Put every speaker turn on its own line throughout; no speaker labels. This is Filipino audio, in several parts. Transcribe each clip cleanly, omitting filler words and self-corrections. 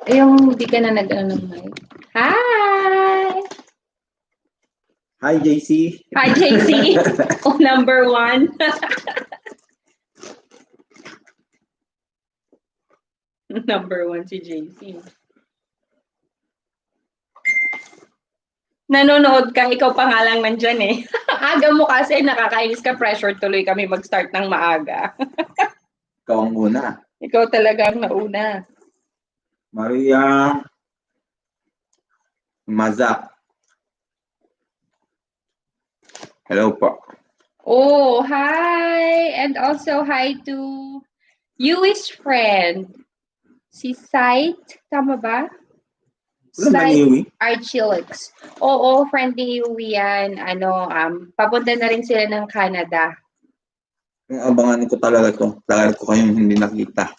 Yung hindi ka na nag-ano ng mic. Hi!
Hi, JC.
Hi, JC. Oh, number 1. Number 1 si JC. Nanonood ka, ikaw pa nga lang nandyan eh. Aga mo kasi, nakakainis ka, pressure tuloy kami mag-start ng maaga.
Ikaw ang muna.
Ikaw talaga ang nauna.
Maria Mazak. Hello po.
Oh, hi! And also hi to Yui's friend. Si Sight, tama ba?
Wala ba ni Yui?
Archilix. Oo, friend ni Yui yan. Papunta na rin sila ng Canada.
Yung abangan ko talaga to. Tagal ko kayong hindi nakita.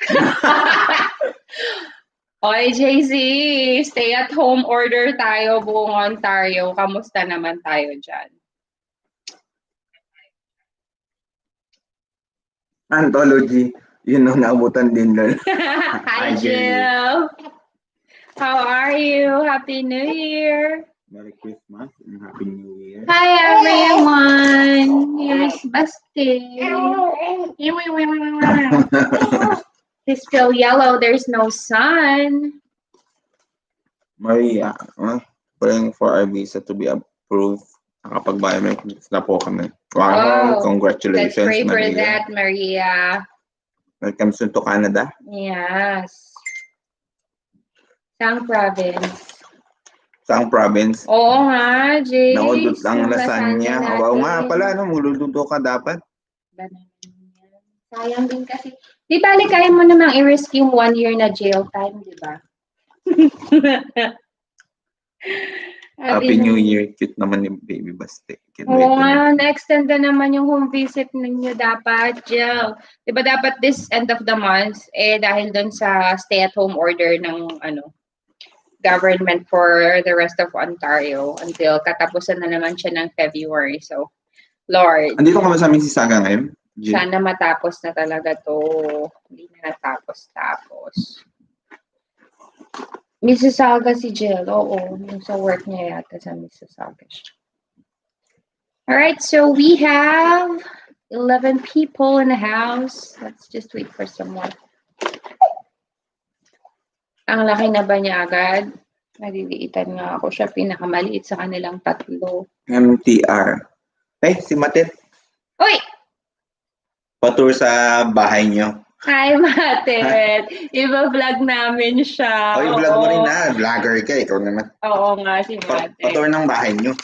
Oy, JC, stay at home order tayo buong Ontario. Kamusta naman tayo dyan?
Anthology. Yun ang naabutan din doon.
Hi, Jill. How are you? Happy New Year.
Merry Christmas and Happy New Year.
Hi, everyone. Here's Basti. It's still yellow. There's no sun.
Maria, praying for our visa to be approved. Nakapag-biometrics na po kami. Wow, congratulations,
Let's pray for
Maria.
that, Maria.
Welcome soon to Canada.
Yes. Saang province?
Saang province?
Oo nga, Jay.
Naudot ang lasagna. Wow nga pala, mululuto ka dapat.
Sayang din kasi. Di bali, kaya mo namang i-risk yung 1 year na jail time, di ba?
Happy New Year. Cute naman yung baby Basti.
Oo nga, na-extend na naman yung home visit ninyo dapat, Jill. Di ba dapat this end of the month, dahil dun sa stay-at-home order ng government for the rest of Ontario until katapusan na naman siya ng February. So, Lord.
Andito ka ba sa amin si Saga ngayon? Jill?
Sana matapos na talaga to. Hindi na natapos-tapos. Mississauga si Jill. Oo, yung sa work niya yata sa Mississauga siya. Alright, so we have 11 people in the house. Let's just wait for someone. Ang laki na ba niya agad? Naliliitan nga ako siya. Pinakamaliit sa kanilang 3.
MTR. Si Matet.
Uy!
Patur sa bahay niyo.
Hi, Matet! Iba-vlog namin siya.
I-vlog mo rin na. Vlogger ka. Ikaw naman.
Oo nga, si Matet.
Patur ng bahay niyo.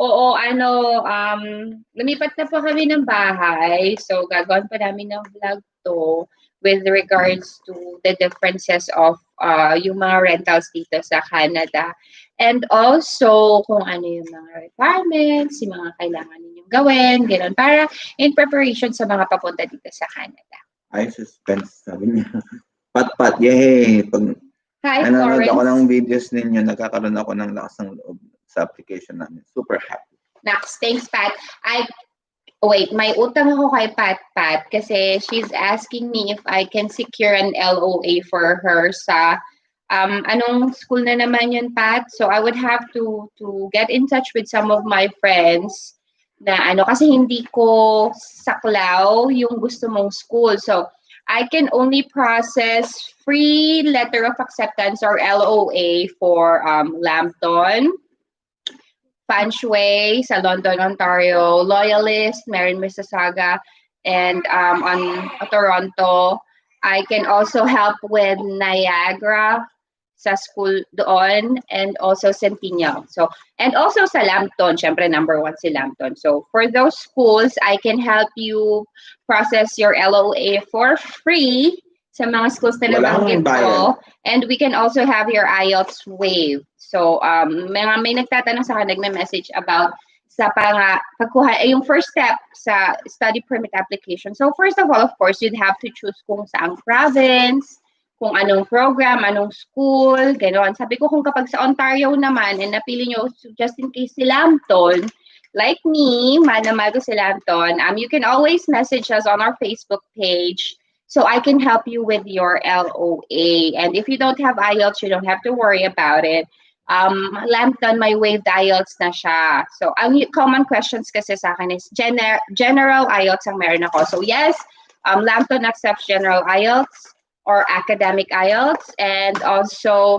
Oo, lumipat na po kami ng bahay. So, gagawin pa namin ng vlog to with regards to the differences of yung mga rentals dito sa Canada. And also, kung ano yung mga requirements, yung mga kailangan ninyong gawin, gano'n, para in preparation sa mga papunta dito sa Canada.
Ay, suspense, sabi niya. Pat-pat, yay! Pag
Hi,
nanonood
Florence.
ako ng videos ninyo, nagkakaroon ako ng lakas ng loob sa application namin. Super happy.
Next, thanks, Pat. Wait, may utang ako kay Pat kasi she's asking me if I can secure an LOA for her sa anong school na naman yun, Pat? So I would have to get in touch with some of my friends na kasi hindi ko saklaw yung gusto mong school. So I can only process free letter of acceptance or LOA for Lambton, Fanshui sa London, Ontario, Loyalist, Marin, Mississauga, and on Toronto. I can also help with Niagara sa school doon, and also Centennial. So, and also sa Lambton, syempre number 1 si Lambton. So, for those schools, I can help you process your LOA for free sa mga schools na nabanggit ko. And we can also have your IELTS waived. So, may nagtatanong sa akin, nagme-message about sa pagkuha, yung first step sa study permit application. So, first of all, of course, you'd have to choose kung saang province, kung anong program, anong school, gano'n. Sabi ko, kung kapag sa Ontario naman, and napili nyo, just in case si Lambton, like me, manamago si Lambton, you can always message us on our Facebook page. so I can help you with your LOA. And if you don't have IELTS, you don't have to worry about it. Lambton, may waived IELTS na siya. So, ang common questions kasi sa akin is general IELTS ang meron ako. So, yes, Lambton accepts general IELTS or academic IELTS. And also,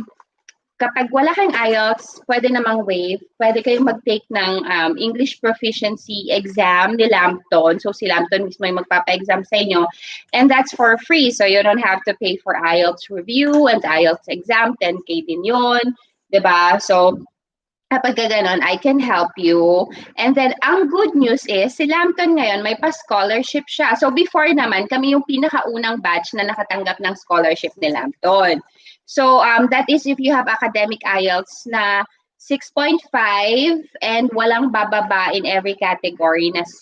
kapag wala kang IELTS, pwede namang waive. Pwede kayong mag-take ng English proficiency exam ni Lambton. So, si Lambton mismo yung magpapa-exam sa inyo. And that's for free. So, you don't have to pay for IELTS review and IELTS exam. 10K din yun. Diba? So, kapag ganon, I can help you. And then, ang good news is, si Lambton ngayon, may pa-scholarship siya. So, before naman, kami yung pinakaunang batch na nakatanggap ng scholarship ni Lambton. So, that is if you have academic IELTS na 6.5 and walang bababa in every category na 6.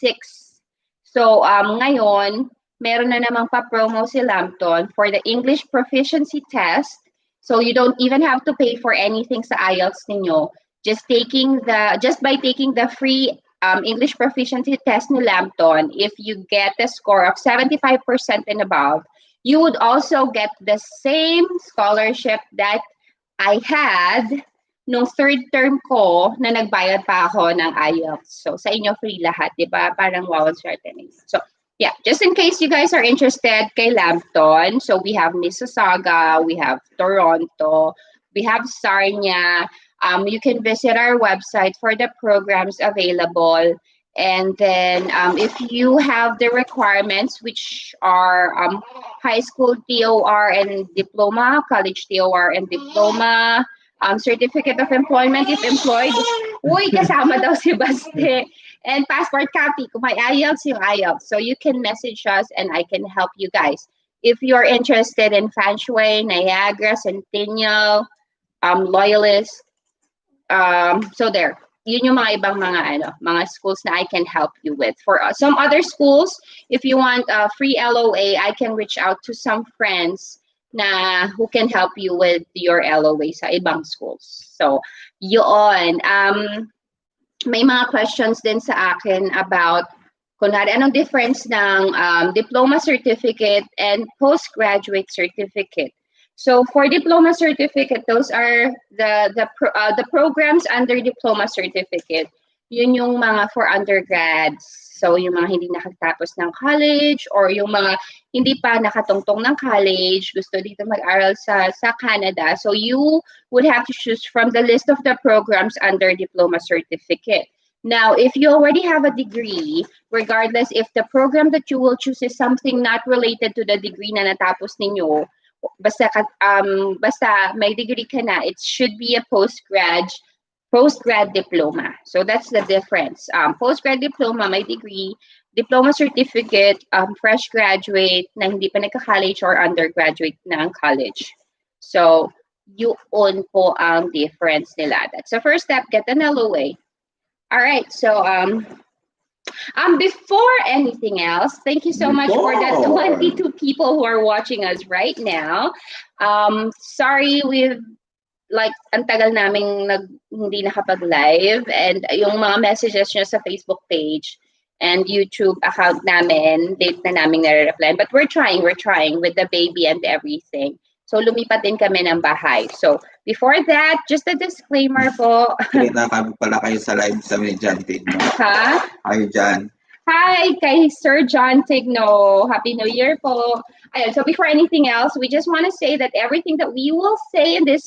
So, ngayon, meron na namang pa-promo si Lambton for the English proficiency test. So, you don't even have to pay for anything sa IELTS ninyo. Just by taking the free English proficiency test ni Lambton, if you get a score of 75% and above, you would also get the same scholarship that I had nung third term ko na nagbayad pa ako ng IELTS. So, sa inyo free lahat, di ba? Parang wow, certain. So, yeah, just in case you guys are interested kay Lambton, so we have Mississauga, we have Toronto, we have Sarnia. You can visit our website for the programs available. And then if you have the requirements, which are high school TOR and diploma, college TOR and diploma, certificate of employment if employed, uy, kasama daw si Baste, and passport copy, kung may IELTS, yung IELTS. So you can message us and I can help you guys. If you're interested in Feng Shui, Niagara, Centennial, Loyalist, so there. Yun yung mga ibang mga schools na I can help you with. For some other schools, if you want a free LOA, I can reach out to some friends na who can help you with your LOA sa ibang schools. So, yun. May mga questions din sa akin about kunwari, anong difference ng diploma certificate and postgraduate certificate. So for diploma certificate, those are the programs under diploma certificate. Yun yung mga for undergrads. So yung mga hindi nakatapos ng college or yung mga hindi pa nakatungtong ng college, gusto dito mag-aral sa Canada. So you would have to choose from the list of the programs under diploma certificate. Now, if you already have a degree, regardless if the program that you will choose is something not related to the degree na natapos ninyo, basta may degree ka na, it should be a postgrad diploma. So that's the difference. Postgrad diploma, may degree. Diploma certificate, fresh graduate na hindi pa nagka-college or undergraduate na ang college. So, yun po ang difference nila. That's the first step, get an LOA. All right, so before anything else, thank you so much for the 22 people who are watching us right now. Sorry, we've ang tagal naming hindi nakapag-live, and yung mga messages nyo sa Facebook page and YouTube account namin, late na namin nare-reply. But we're trying with the baby and everything. So, lumipat din kami ng bahay. So, before that, just a disclaimer po.
Nakakabig pala kayo sa live sa may John Tigno.
Ha?
Hi, John.
Hi, kay Sir John Tigno. Happy New Year po. Ayun, so before anything else, we just want to say that everything that we will say in this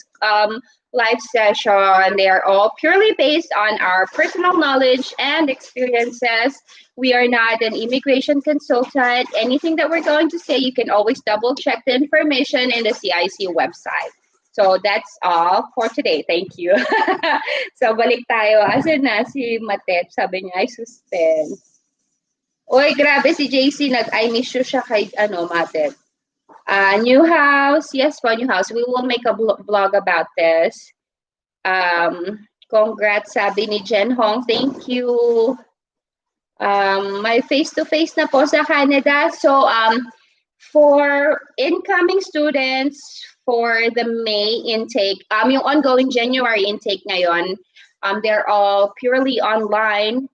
live session, they are all purely based on our personal knowledge and experiences. We are not an immigration consultant. Anything that we're going to say, you can always double check the information in the CIC website. So that's all for today. Thank you. So balik tayo. Asan na si Matet? Sabi niya ay suspend. Uy, grabe si JC. I miss you siya kay Matet. New house. Yes po, new house. We will make a blog about this. Congrats, sabi ni Jen Hong. Thank you. May face-to-face na po sa Canada. So, for incoming students, for the May intake, yung ongoing January intake ngayon, they're all purely online.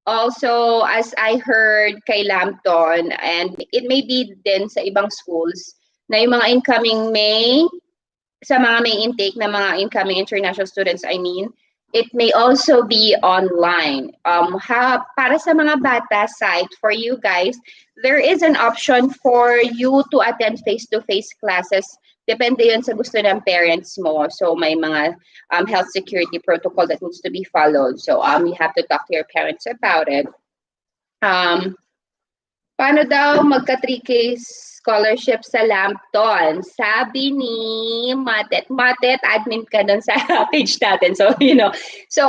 Also, as I heard kay Lampton, and it may be din sa ibang schools, na yung mga incoming sa mga may intake na mga incoming international students, I mean, it may also be online. Para sa mga bata side, for you guys, there is an option for you to attend face-to-face classes. Depende yun sa gusto ng parents mo. So may mga health security protocol that needs to be followed. So you have to talk to your parents about it. Paano daw magka-3K scholarship sa Lampton? Sabi ni Matet, admin ka doon sa page natin. So, So,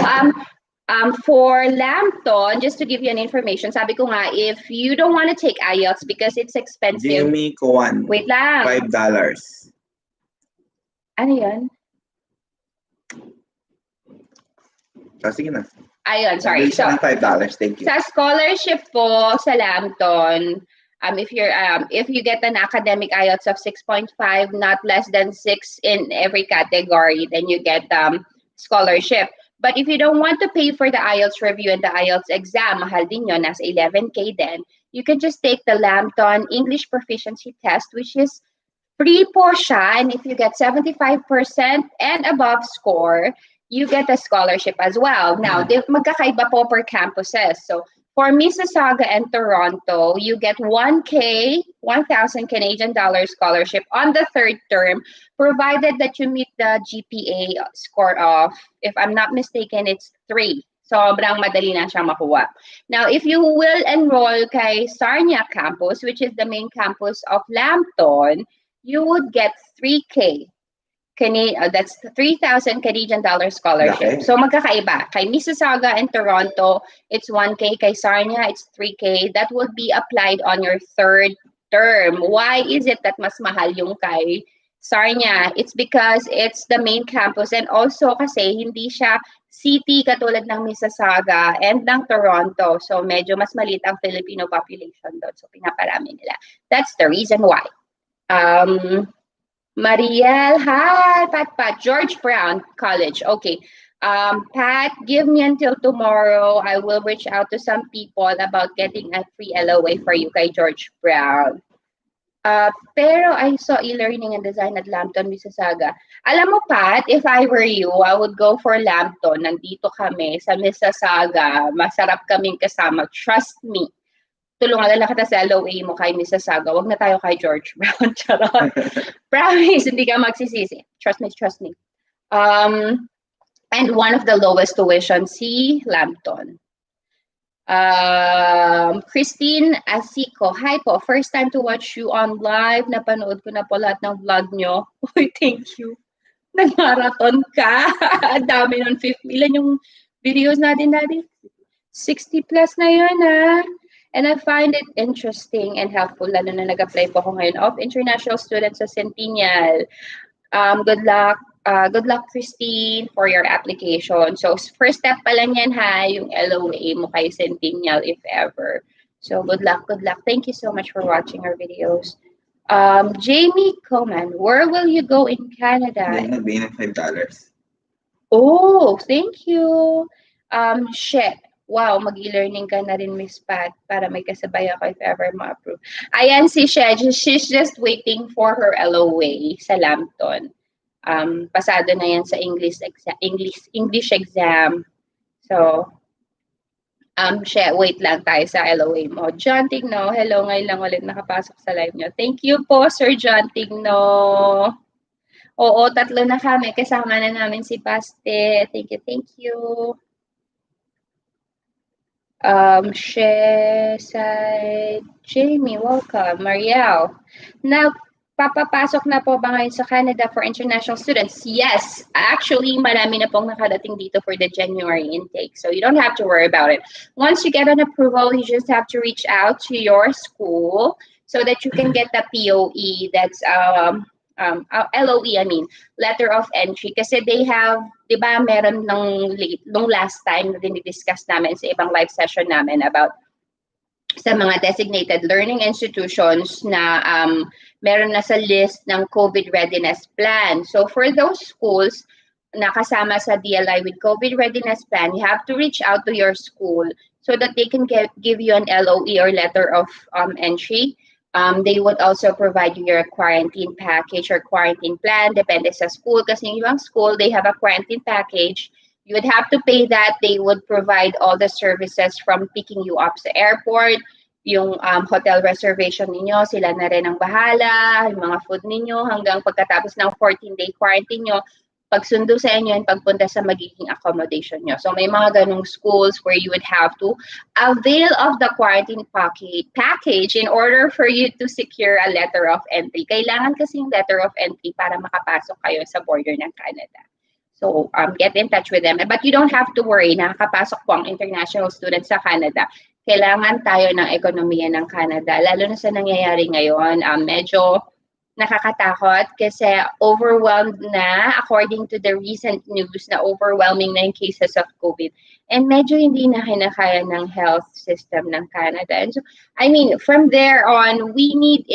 for Lampton, just to give you an information, sabi ko nga, if you don't want to take IELTS because it's expensive.
Jimmy Kuan.
Wait lang.
$5.
Ano yan?
Sige na.
Ayun, sorry.
So, $5. Thank you.
Sa scholarship po sa Lampton, if you get an academic IELTS of 6.5, not less than 6 in every category, then you get scholarship. But if you don't want to pay for the IELTS review and the IELTS exam, mahal din yun, nasa 11K then, you can just take the Lampton English Proficiency Test, which is free po siya. And if you get 75% and above score, you get a scholarship as well. Now, magkakaiba po per campuses. So, for Mississauga and Toronto, you get 1,000 Canadian dollars scholarship on the third term, provided that you meet the GPA score of, if I'm not mistaken, it's 3. Sobrang madali na siyang makuha. Now, if you will enroll kay Sarnia campus, which is the main campus of Lambton, you would get 3K. That's 3,000 Canadian dollar scholarship. Okay. So magkakaiba. Kay Mississauga and Toronto, it's 1K. Kay Sarnia, it's 3K. That would be applied on your third term. Why is it that mas mahal yung kay Sarnia? It's because it's the main campus and also kasi hindi siya city katulad ng Mississauga and ng Toronto. So medyo mas maliit ang Filipino population doon. So pinaparami nila. That's the reason why. Mariel, hi, Pat, George Brown College. Okay. Pat, give me until tomorrow. I will reach out to some people about getting a free LOA for you kay George Brown. Pero I saw e-learning and design at Lambton, Mississauga. Alam mo, Pat, if I were you, I would go for Lambton. Nandito kami sa Mississauga. Masarap kaming kasama. Trust me. Tulungan na lang kita sa LOA mo kay Mississauga. Wag na tayo kay George Brown. Charot. Promise, hindi ka magsisisi. Trust me. And one of the lowest tuition, si Lambton. Christine Asico, hi po. First time to watch you on live. Napanood ko na po lahat ng vlog nyo. Uy, thank you. Nag-marathon ka. Ang dami nun. Ilan yung videos natin, Daddy? 60 plus na yun, ha? And I find it interesting and helpful, lalo na nag-apply po ako ngayon of international students sa Centennial. Good luck, Christine, for your application. So, first step pa lang yan, ha, yung LOA mo kay Centennial, if ever. So, good luck. Thank you so much for watching our videos. Jamie Coman, where will you go in Canada?
Nagbigay ng $5.
Oh, thank you. Shit. Wow, mag-e-learning ka na rin, Miss Pat, para may kasabay ako if ever ma-approve. Ayan si Shed, she's just waiting for her LOA sa Lambton. Pasado na yan sa English exam. So, Shed, wait lang tayo sa LOA mo. John Tigno, hello, ngayon lang ulit nakapasok sa live nyo. Thank you po, Sir John Tigno. Oo, 3 na kami. Kasama na namin si Paste. Thank you. Jamie, welcome. Marielle. Now, papapasok na po ba ngayon sa Canada for international students? Yes. Actually, marami na pong nakadating dito for the January intake. So you don't have to worry about it. Once you get an approval, you just have to reach out to your school so that you can get the POE. That's LOE, I mean, letter of entry. Kasi they have, di ba, meron nung last time na dinidiscuss namin sa ibang live session namin about sa mga designated learning institutions na meron na sa list ng COVID readiness plan. So for those schools na kasama sa DLI with COVID readiness plan, you have to reach out to your school so that they can give you an LOE or letter of entry. They would also provide you your quarantine package or quarantine plan, depende sa school. Kasi yung ibang school, they have a quarantine package. You would have to pay that. They would provide all the services from picking you up sa airport, yung hotel reservation ninyo, sila na rin ang bahala, yung mga food ninyo, hanggang pagkatapos ng 14-day quarantine nyo, pagsundo sa inyo and pagpunta sa magiging accommodation nyo. So may mga ganong schools where you would have to avail of the quarantine package in order for you to secure a letter of entry. Kailangan kasi yung letter of entry para makapasok kayo sa border ng Canada. So get in touch with them. But you don't have to worry, nakakapasok po ang international students sa Canada. Kailangan tayo ng ekonomiya ng Canada. Lalo na sa nangyayari ngayon, medyo nakakatakot kasi overwhelmed na, according to the recent news, na overwhelming na yung cases of COVID. And medyo hindi na kinakaya ng health system ng Canada. And so, I mean, from there on, they need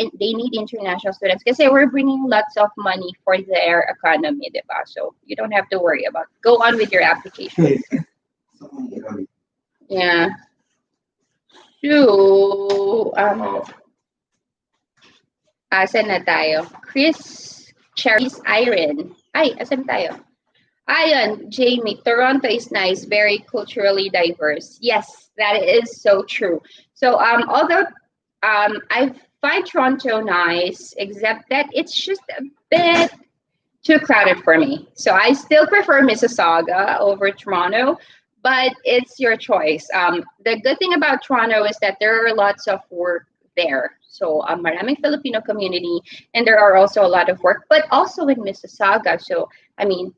international students kasi we're bringing lots of money for their economy, diba? So, you don't have to worry about it. Go on with your application. Yeah. So, asan na tayo? Cherry's Iron. Ay, asan tayo? Ayan, Jamie, Toronto is nice, very culturally diverse. Yes, that is so true. So, although I find Toronto nice, except that it's just a bit too crowded for me. So I still prefer Mississauga over Toronto, but it's your choice. The good thing about Toronto is that there are lots of work there. So maraming Filipino community, and there are also a lot of work, but also in Mississauga. So I mean,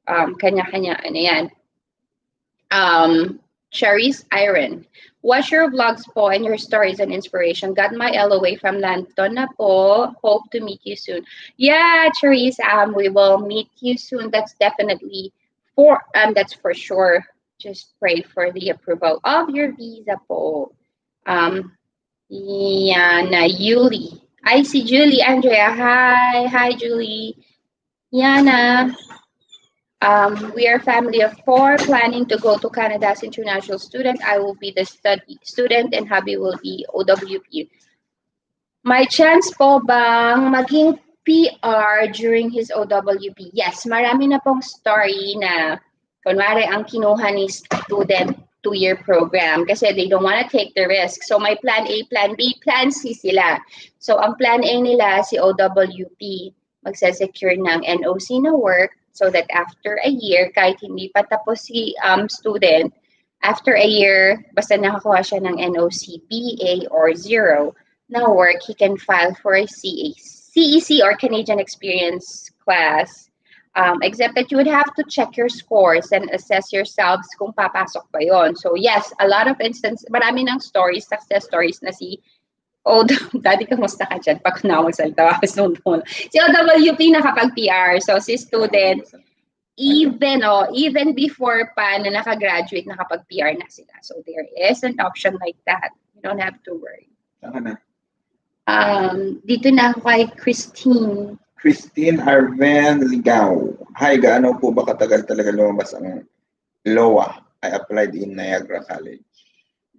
kanya-kanya ano yan. Cherry's Iron. Watch your vlogs po and your stories and inspiration. Got my LOA from Lanton na po. Hope to meet you soon. Yeah, Cherry's, we will meet you soon. That's definitely that's for sure. Just pray for the approval of your visa po. Yana, Yuli. I see Julie, Andrea. Hi, Julie. Yana. We are a family of 4 planning to go to Canada as international student. I will be the student and hubby will be OWP. May chance po bang maging PR during his OWP? Yes, marami na pong story na kunwari ang kinuha ni student 2-year program kasi they don't want to take the risk. So may plan A, plan B, plan C sila. So ang plan A nila si OWP, magsasecure ng NOC na work so that after a year, kahit hindi pa tapos si student, after a year, basta nakakuha siya ng NOC BA or 0 na work, he can file for a CEC or Canadian Experience class. Except that you would have to check your scores and assess yourselves kung papasok ba yon. So yes, a lot of instances, marami ng stories, success stories na si Daddy, kamusta ka dyan? Pag magsalita ako sa mundo. Si OWP nakapag-PR. So si student, even before pa na nakagraduate, nakapag-PR na sila. So there is an option like that. You don't have to worry.
Saan na?
Dito na ako kay Christine.
Christine Arven Ligaw. Hi, gaano po ba katagal talaga lumabas ang LOA? I applied in Niagara College.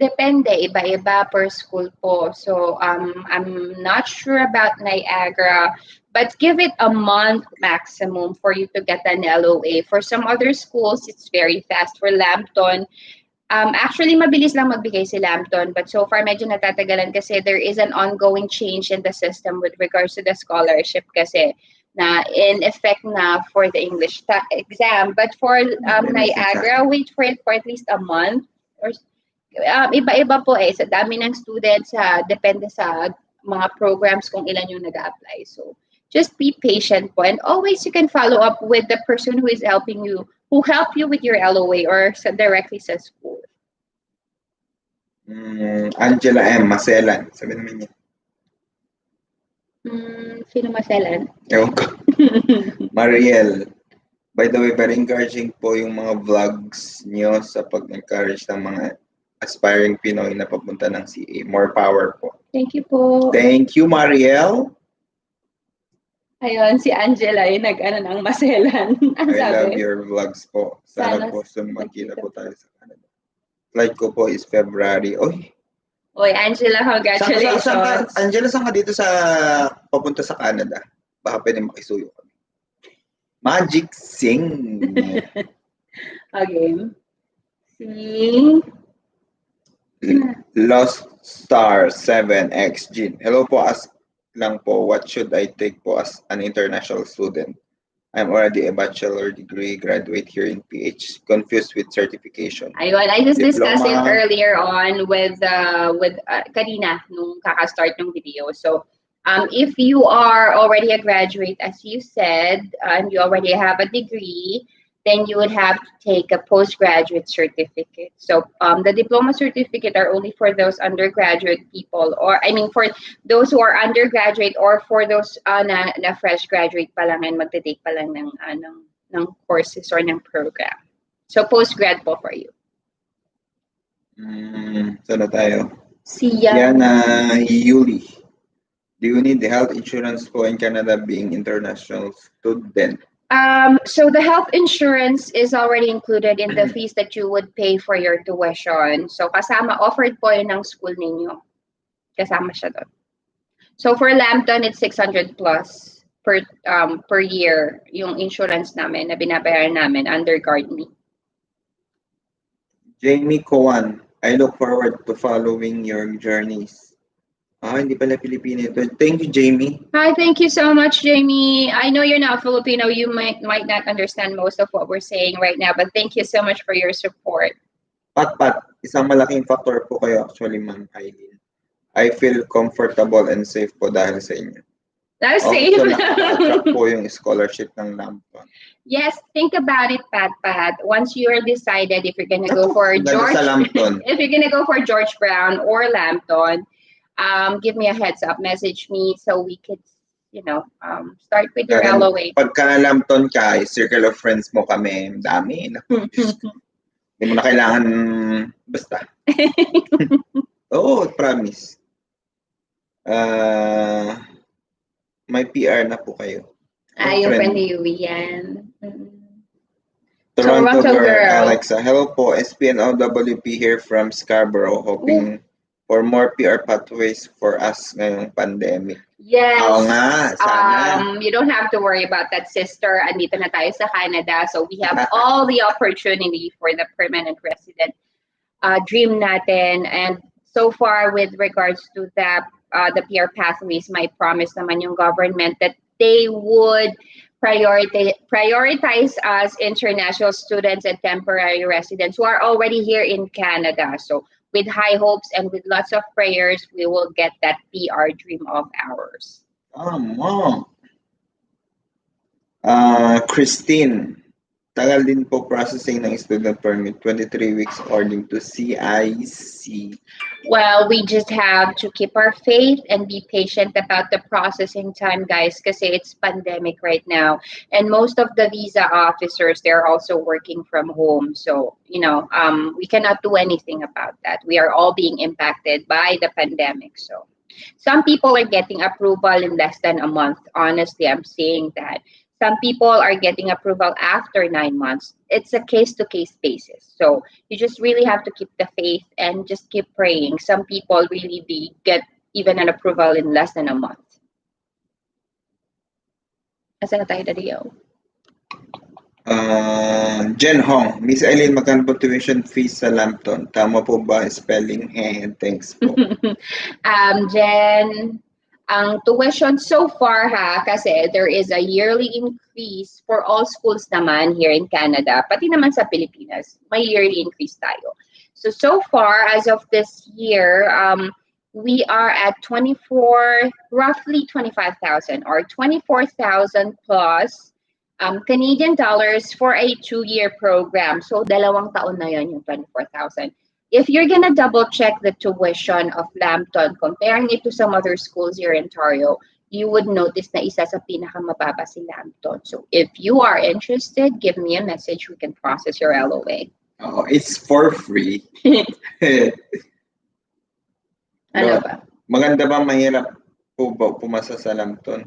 Depende, iba-iba per school po. So I'm not sure about Niagara, but give it a month maximum for you to get an LOA. For some other schools, it's very fast. For Lambton, actually mabilis lang magbigay si Lambton, but so far medyo natatagalan kasi there is an ongoing change in the system with regards to the scholarship kasi na in effect na for the English exam. But for Niagara, wait for it for at least a month or iba-iba po sa dami ng students, depende sa mga programs kung ilan yung nag-apply. So just be patient po, and always you can follow up with the person who is helping you, who help you with your LOA or directly sa school.
Angela M. Maselan. Sabi naman niya.
Sino Maselan?
Ewan ko. Mariel. By the way, very encouraging po yung mga vlogs niyo sa pag-encourage ng mga aspiring Pinoy na papunta ng CA. More power po.
Thank you po.
Thank you, Mariel.
Ayun, si Angela yung nag-ano ng Maselan.
I love your vlogs po. Sana po magkita po tayo sa Canada. Flight ko po is February. Oy,
Oy, Angela,
saan ka,
congratulations.
Angela, saan ka dito sa papunta sa Canada? Baka pwede makisuyo kami. Magic Sing.
Okay. Si
Lost Star 7X Jean. Hello po, ask lang po, what should I take po as an international student? I'm already a bachelor degree graduate here in PH. Confused with certification.
ayun, I just discussed it
Diploma.
earlier on with kanina nung kaka-start ng video. So, if you are already a graduate, as you said, and you already have a degree, then you would have to take a postgraduate certificate. So, the diploma certificate are only for those undergraduate people, or I mean, for those who are undergraduate, or for those na fresh graduate pa lang and magte-take pa lang ng courses or ng program. So, postgrad po for you.
Saan na tayo?
Si
Yana Yuli. Do you need the health insurance po in Canada being international student?
So the health insurance is already included in the fees that you would pay for your tuition. So kasama, offered po yun ng school ninyo. Kasama siya doon. So for Lambton, it's 600 plus per year yung insurance namin na binabayaran namin under GuardMe.
Jamie Coan, I look forward to following your journeys. Hindi pala Pilipino ito. Thank you, Jamie.
Hi, thank you so much, Jamie. I know you're not Filipino. You might not understand most of what we're saying right now, but thank you so much for your support.
Pat, isang malaking factor po kayo actually, Ma'am Eileen. I feel comfortable and safe po dahil sa inyo.
That's
Also,
safe.
nakaka-attract po yung scholarship ng Lambton.
Yes, think about it, Pat. Once you're decided if you're gonna go for George, if you're gonna go for George Brown or Lambton, give me a heads up, message me so we could, start with your LOA.
Pagka Lambton ka, circle of friends mo kami, dami. Hindi mo na kailangan, basta. Oo, promise. May PR na po kayo.
Yung friend ni Yui yan.
Toronto girl, Alexa. Hello po, SPNOWP here from Scarborough, hoping for more PR pathways for us ngayong pandemic.
Yes.
Oo nga, sana.
You don't have to worry about that, sister. Andito na tayo sa Canada, so we have all the opportunity for the permanent resident dream natin. And so far, with regards to the PR pathways, may promise naman yung government that they would prioritize us international students and temporary residents who are already here in Canada. So with high hopes and with lots of prayers, we will get that PR dream of ours.
Mom. Christine, tagal din po processing ng student permit, 23 weeks according to CIC.
Well, we just have to keep our faith and be patient about the processing time, guys, because it's pandemic right now. And most of the visa officers, they're also working from home. So, we cannot do anything about that. We are all being impacted by the pandemic. So some people are getting approval in less than a month. Honestly, I'm saying that. Some people are getting approval after 9 months. It's a case-to-case basis. So you just really have to keep the faith and just keep praying. Some people really get even an approval in less than a month. Asa na tayo, Dario?
Jen Hong, Miss Eileen, magkano po tuition fees sa Lambton? Tama po ba spelling? Thanks po.
Jen, ang tuition so far kasi there is a yearly increase for all schools naman here in Canada, pati naman sa Pilipinas, may yearly increase tayo. So far, as of this year, we are at roughly 25,000 or 24,000 plus Canadian dollars for a 2-year program. So 2 taon na yun yung 24,000. If you're gonna double check the tuition of Lambton, comparing it to some other schools here in Ontario, you would notice na isa sa pinakamababa si Lambton. So if you are interested, give me a message. We can process your LOA.
Oh, it's for free.
Ano ba?
Maganda ba, mahirap po ba pumasa sa Lambton?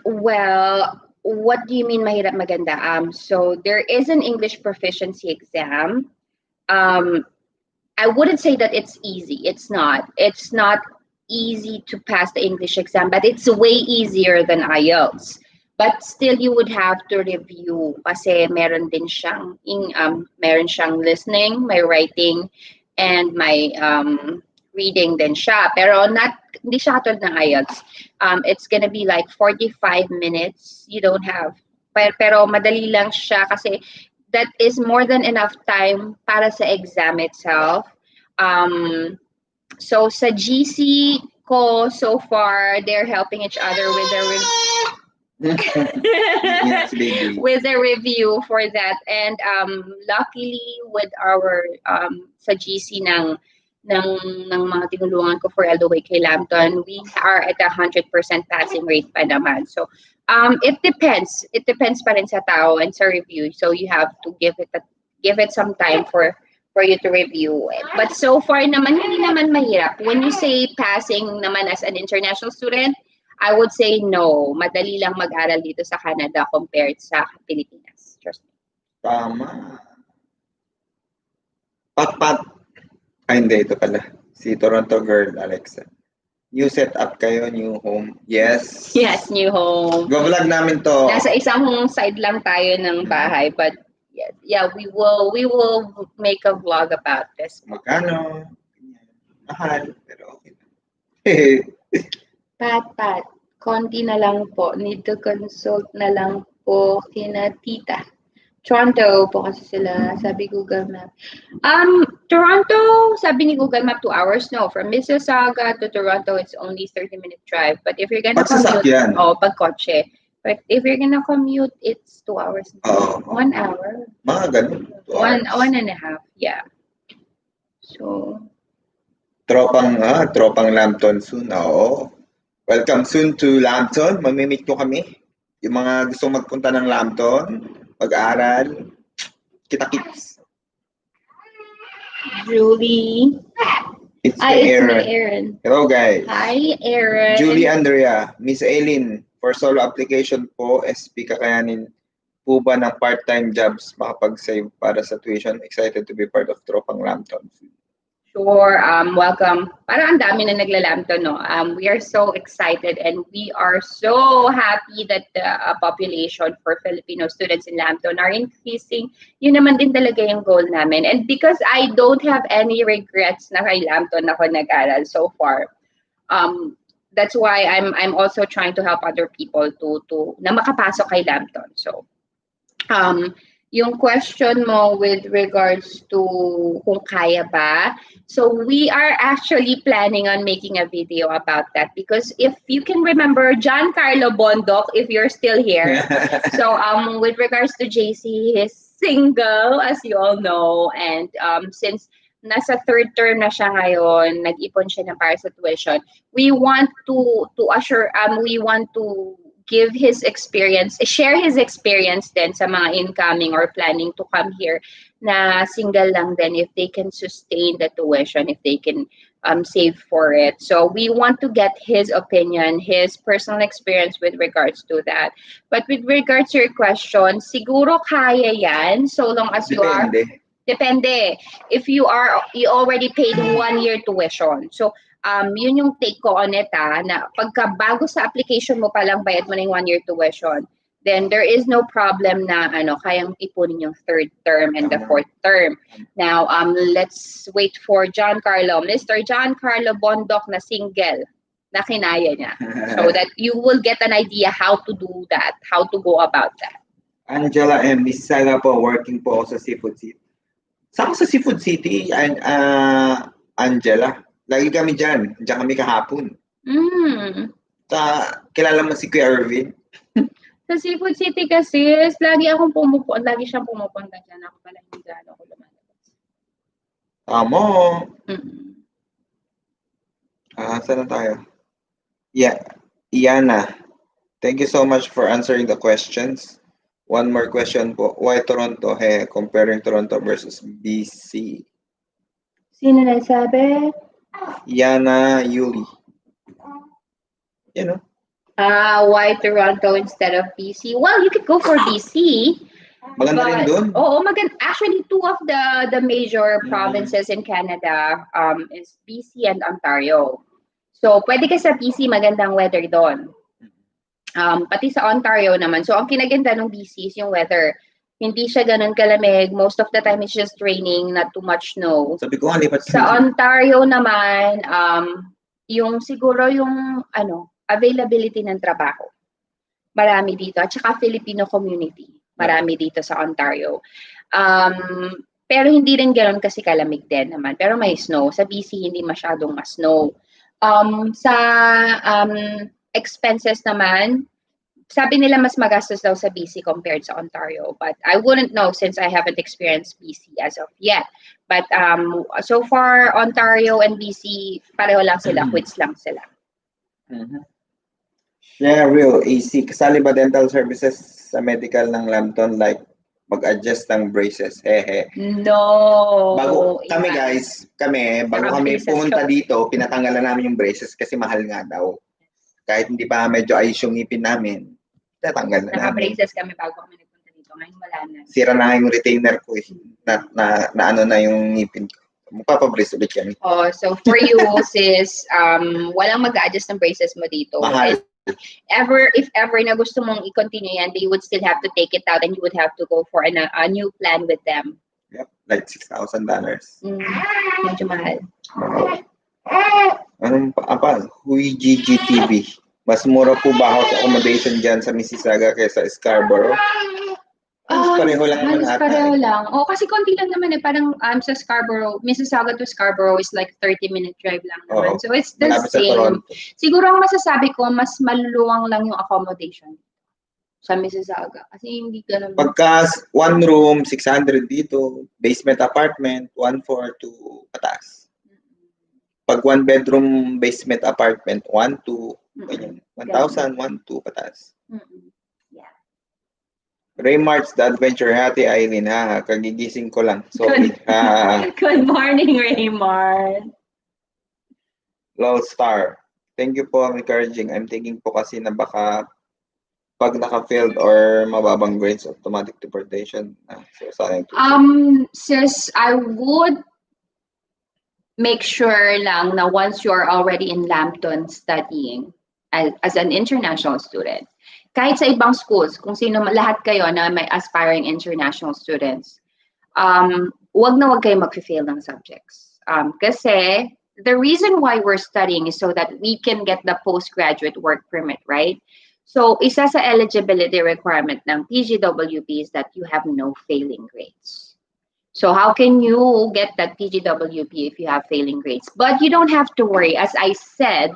Well, what do you mean mahirap maganda? So there is an English proficiency exam. um, I wouldn't say that it's easy. It's not. It's not easy to pass the English exam, but it's way easier than IELTS. But still, you would have to review kasi meron siyang listening, my writing, and my reading din siya. Pero hindi siya katulad ng IELTS. It's gonna be like 45 minutes. You don't have, pero madali lang siya kasi that is more than enough time para sa exam itself. So sa GC ko so far, they're helping each other with their
Yes, baby.
with the review for that, and luckily with our sa GC ng mga tinulungan ko for all the way kay Lambton, we are at 100% passing rate pa naman. So it depends pa rin sa tao and sa review, so you have to give it some time for you to review it. But so far naman, hindi naman mahirap. When you say passing naman as an international student, I would say no. Madali lang mag-aral dito sa Canada compared sa Pilipinas. Trust me.
Tama. Pat. Ay, hindi. Ito pala. Si Toronto girl, Alexa. New setup kayo, new home. Yes.
Yes, new home.
Go-vlog namin to.
Nasa isang side lang tayo ng bahay, but yeah, we will make a vlog about this.
Magkano? Mahal, pero okay.
Pat, konti na lang po. Need to consult na lang po kina tita. Toronto po kasi sila, sabi Google Map. Toronto, sabi ni Google Map 2 hours. No, from Mississauga to Toronto, it's only 30-minute drive. But if you're gonna commute, pag kotse. But if you're gonna commute, it's 2 hours. 1 hour.
Mga ganun.
1 and a half, yeah. So,
Tropang Lambton soon. Oo. Welcome soon to Lambton. Mamimit ko kami. Yung mga gusto magpunta ng Lambton, mag-aaral, kita-kits.
Julie.
It's Aaron. Hello guys.
Hi Aaron.
Julie Andrea. Miss Aileen, for solo application po, SP kakayanin po ba ng part-time jobs makapag-save para sa tuition? Excited to be part of Tropang Lambton.
Sure, welcome. Parang ang dami na naglalamton, no? We are so excited and we are so happy that the population for Filipino students in Lambton are increasing. Yun naman din talaga yung goal namin. And because I don't have any regrets na kay Lambton ako nag-aral so far, that's why I'm also trying to help other people to na makapasok kay Lambton. So, yung question mo with regards to kung kaya ba, so we are actually planning on making a video about that because if you can remember Giancarlo Bondoc, if you're still here, so with regards to JC, he's single as you all know, and since nasa third term na siya ngayon, nag-ipon siya ng para sa tuition, we want to give his experience, share his experience then sa mga incoming or planning to come here na single lang then if they can sustain the tuition, if they can save for it. So we want to get his opinion, his personal experience with regards to that. But with regards to your question, siguro kaya yan so long as you are... Depende. If you already paid 1 year tuition. So yun yung take ko on it na pagka bago sa application mo palang bayad mo na yung 1 year tuition, then there is no problem na kayang ipunin yung third term and the fourth term. Now, let's wait for Giancarlo. Mr. Giancarlo Bondoc na single na kinaya niya. So that you will get an idea how to do that, how to go about that.
Angela and Miss Saga po, working po ako sa Seafood City. Saan sa Seafood City, Angela? Lagi kami dyan. Diyan kami kahapon. Kilala mo si Kuya Irvin?
Sa Seafood City kasi, lagi siyang pumupunta dyan. Ako pala hindi gano'n ako lumalabas.
Tama. Saan na tayo? Yeah. Iana. Thank you so much for answering the questions. One more question po. Why Toronto? Comparing Toronto versus BC.
Sino nagsabi?
Yana Yuli.
Why Toronto instead of BC? Well, you could go for BC.
Maganda rin doon.
Oo, maganda. Actually, two of the major provinces in Canada is BC and Ontario. So, pwede ka sa BC, magandang weather doon. Pati sa Ontario naman. So, ang kinaganda ng BC is yung weather. Hindi siya ganun kalamig. Most of the time, it's just raining, not too much snow.
Sabi ko nga, lipat
Sa Ontario naman, yung siguro yung availability ng trabaho. Marami dito. At saka Filipino community. Marami dito sa Ontario. Pero hindi rin ganoon kasi kalamig din naman. Pero may snow. Sa BC, hindi masyadong mas-snow. Sa expenses naman, sabi nila mas magastos daw sa BC compared sa Ontario. But I wouldn't know since I haven't experienced BC as of yet. But so far, Ontario and BC, pareho lang sila. Quits lang sila.
Yeah, real AC. Kasali ba dental services sa medical ng Lambton like mag-adjust ng braces? Hehe.
No.
Bago kami guys, bago kami pumunta dito, pinatanggalan namin yung braces kasi mahal nga daw. Kahit hindi pa medyo ayos yung ngipin namin, tatanggal na namin.
Naka-braces kami bago kami nagpunta dito. Ngayon wala na.
Sira na yung retainer ko eh. Na ano na yung ngipin ko. Magpapabrace ulit kami.
Oh, so for you, sis, walang mag-adjust ng braces mo dito.
Mahal.
If ever na gusto mong i-continue yan, they would still have to take it out and you would have to go for a new plan with them.
Yep, like $6,000.
Medyo mahal.
Anong pa? GGTV. Mas mura po ba house accommodation dyan sa Mississauga kaysa Scarborough? Pareho lang naman ata.
Pareho lang. Kasi konti lang naman eh. Parang sa Scarborough, Mississauga to Scarborough is like 30-minute drive lang naman. So it's the same. Siguro ang masasabi ko, mas maluluwang lang yung accommodation sa Mississauga. Kasi hindi ka naman.
Pagka one room, 600 dito. Basement apartment, 1-4 to pataas. Pag one bedroom basement apartment, 1-2, 1,000, 1-2 pataas. Raymart's The Adventure, Hati Aileen, kagigising ko lang. Sorry.
Good morning, Raymart.
Low Star. Thank you po, encouraging. I'm thinking po kasi na baka pag naka-failed or mababang grades, automatic deportation. So, sayang.
Sis, I would make sure lang na once you are already in Lambton studying as an international student, kahit sa ibang schools, kung sino, lahat kayo na may aspiring international students, wag kayo mag-fail ng subjects. Kasi the reason why we're studying is so that we can get the postgraduate work permit, right? So, isa sa eligibility requirement ng PGWP is that you have no failing grades. So, how can you get that PGWP if you have failing grades? But you don't have to worry. As I said,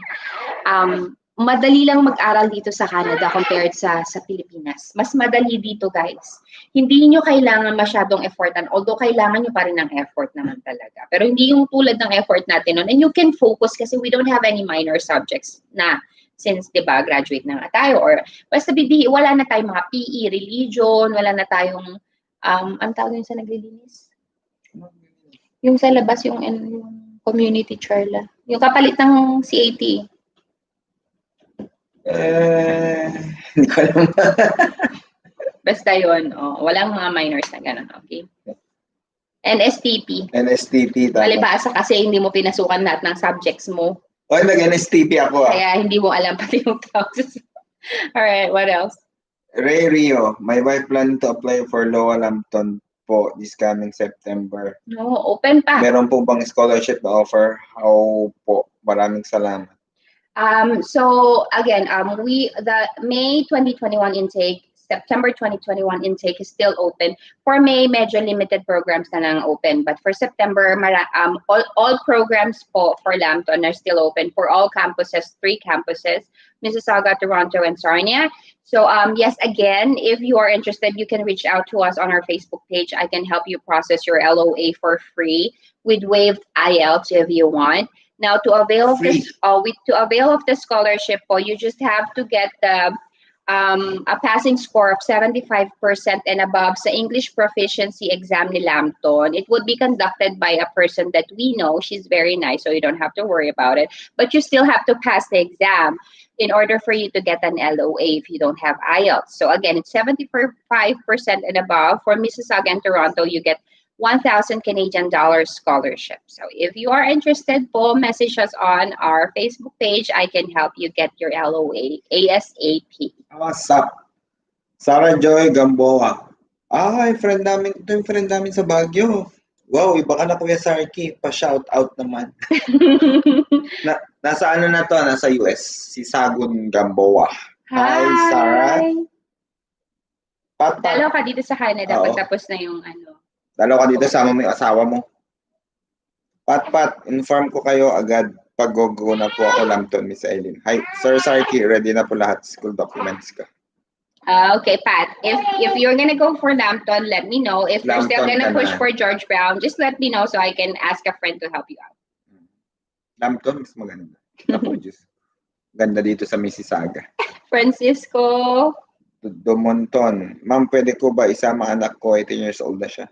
madali lang mag-aral dito sa Canada compared sa Pilipinas. Mas madali dito, guys. Hindi nyo kailangan masyadong effortan, although kailangan nyo pa rin ng effort naman talaga. Pero hindi yung tulad ng effort natin nun. And you can focus kasi we don't have any minor subjects na since, di ba, graduate na nga tayo. Or basta wala na tayong mga PE, religion, wala na tayong, ang tawag yun sa naglilinis? Yung sa labas, yung community charla. Yung kapalit ng CAT.
Hindi ko alam.
Basta yun, walang mga minors na gano'n, okay? NSTP.
NSTP, tama.
Palibasa kasi hindi mo pinasukan lahat ng subjects mo.
Nag-NSTP ako.
Kaya hindi mo alam pati yung tawag. Alright, what else?
Ray Rio, my wife planning to apply for Loa Lambton po this coming September.
No, open pa.
Meron po bang scholarship na offer? How po? Maraming salamat.
So again, the May 2021 intake, September 2021 intake is still open. For May, medyo limited programs na lang open. But for September, all programs for Lambton are still open for all campuses, 3 campuses, Mississauga, Toronto, and Sarnia. So yes, again, if you are interested, you can reach out to us on our Facebook page. I can help you process your LOA for free with waived IELTS if you want. Now, to avail of this, scholarship, you just have to get the a passing score of 75% and above sa English proficiency exam ni Lampton. It would be conducted by a person that we know. She's very nice, so you don't have to worry about it. But you still have to pass the exam in order for you to get an LOA if you don't have IELTS. So again, it's 75% and above. For Mississauga and Toronto, you get 1,000 Canadian dollars scholarship. So if you are interested po, message us on our Facebook page. I can help you get your LOA ASAP.
What's up? Sarah Joy Gamboa. Ay, friend namin. Ito yung friend namin sa Baguio. Wow, iba ka na Kuya Sarky. Pa-shout out naman. Nasa ano na to? Nasa US. Si Sagun Gamboa. Hi, Sarah.
Dalaw ka dito sa Canada pag tapos na yung ano.
Dalaw ka dito, sama mo yung asawa mo. Pat, inform ko kayo agad pag go na po ako Lampton, Miss Eileen. Hi, Sir Sarky, ready na po lahat. School documents ka.
Okay, Pat. If you're gonna go for Lampton, let me know. If you're still gonna push for George Brown, just let me know so I can ask a friend to help you out.
Lampton, mas maganda. Ako, just ganda dito sa Mississauga.
Francisco.
Dumonton. Ma'am, pwede ko ba isama anak ko? 18 years old na siya.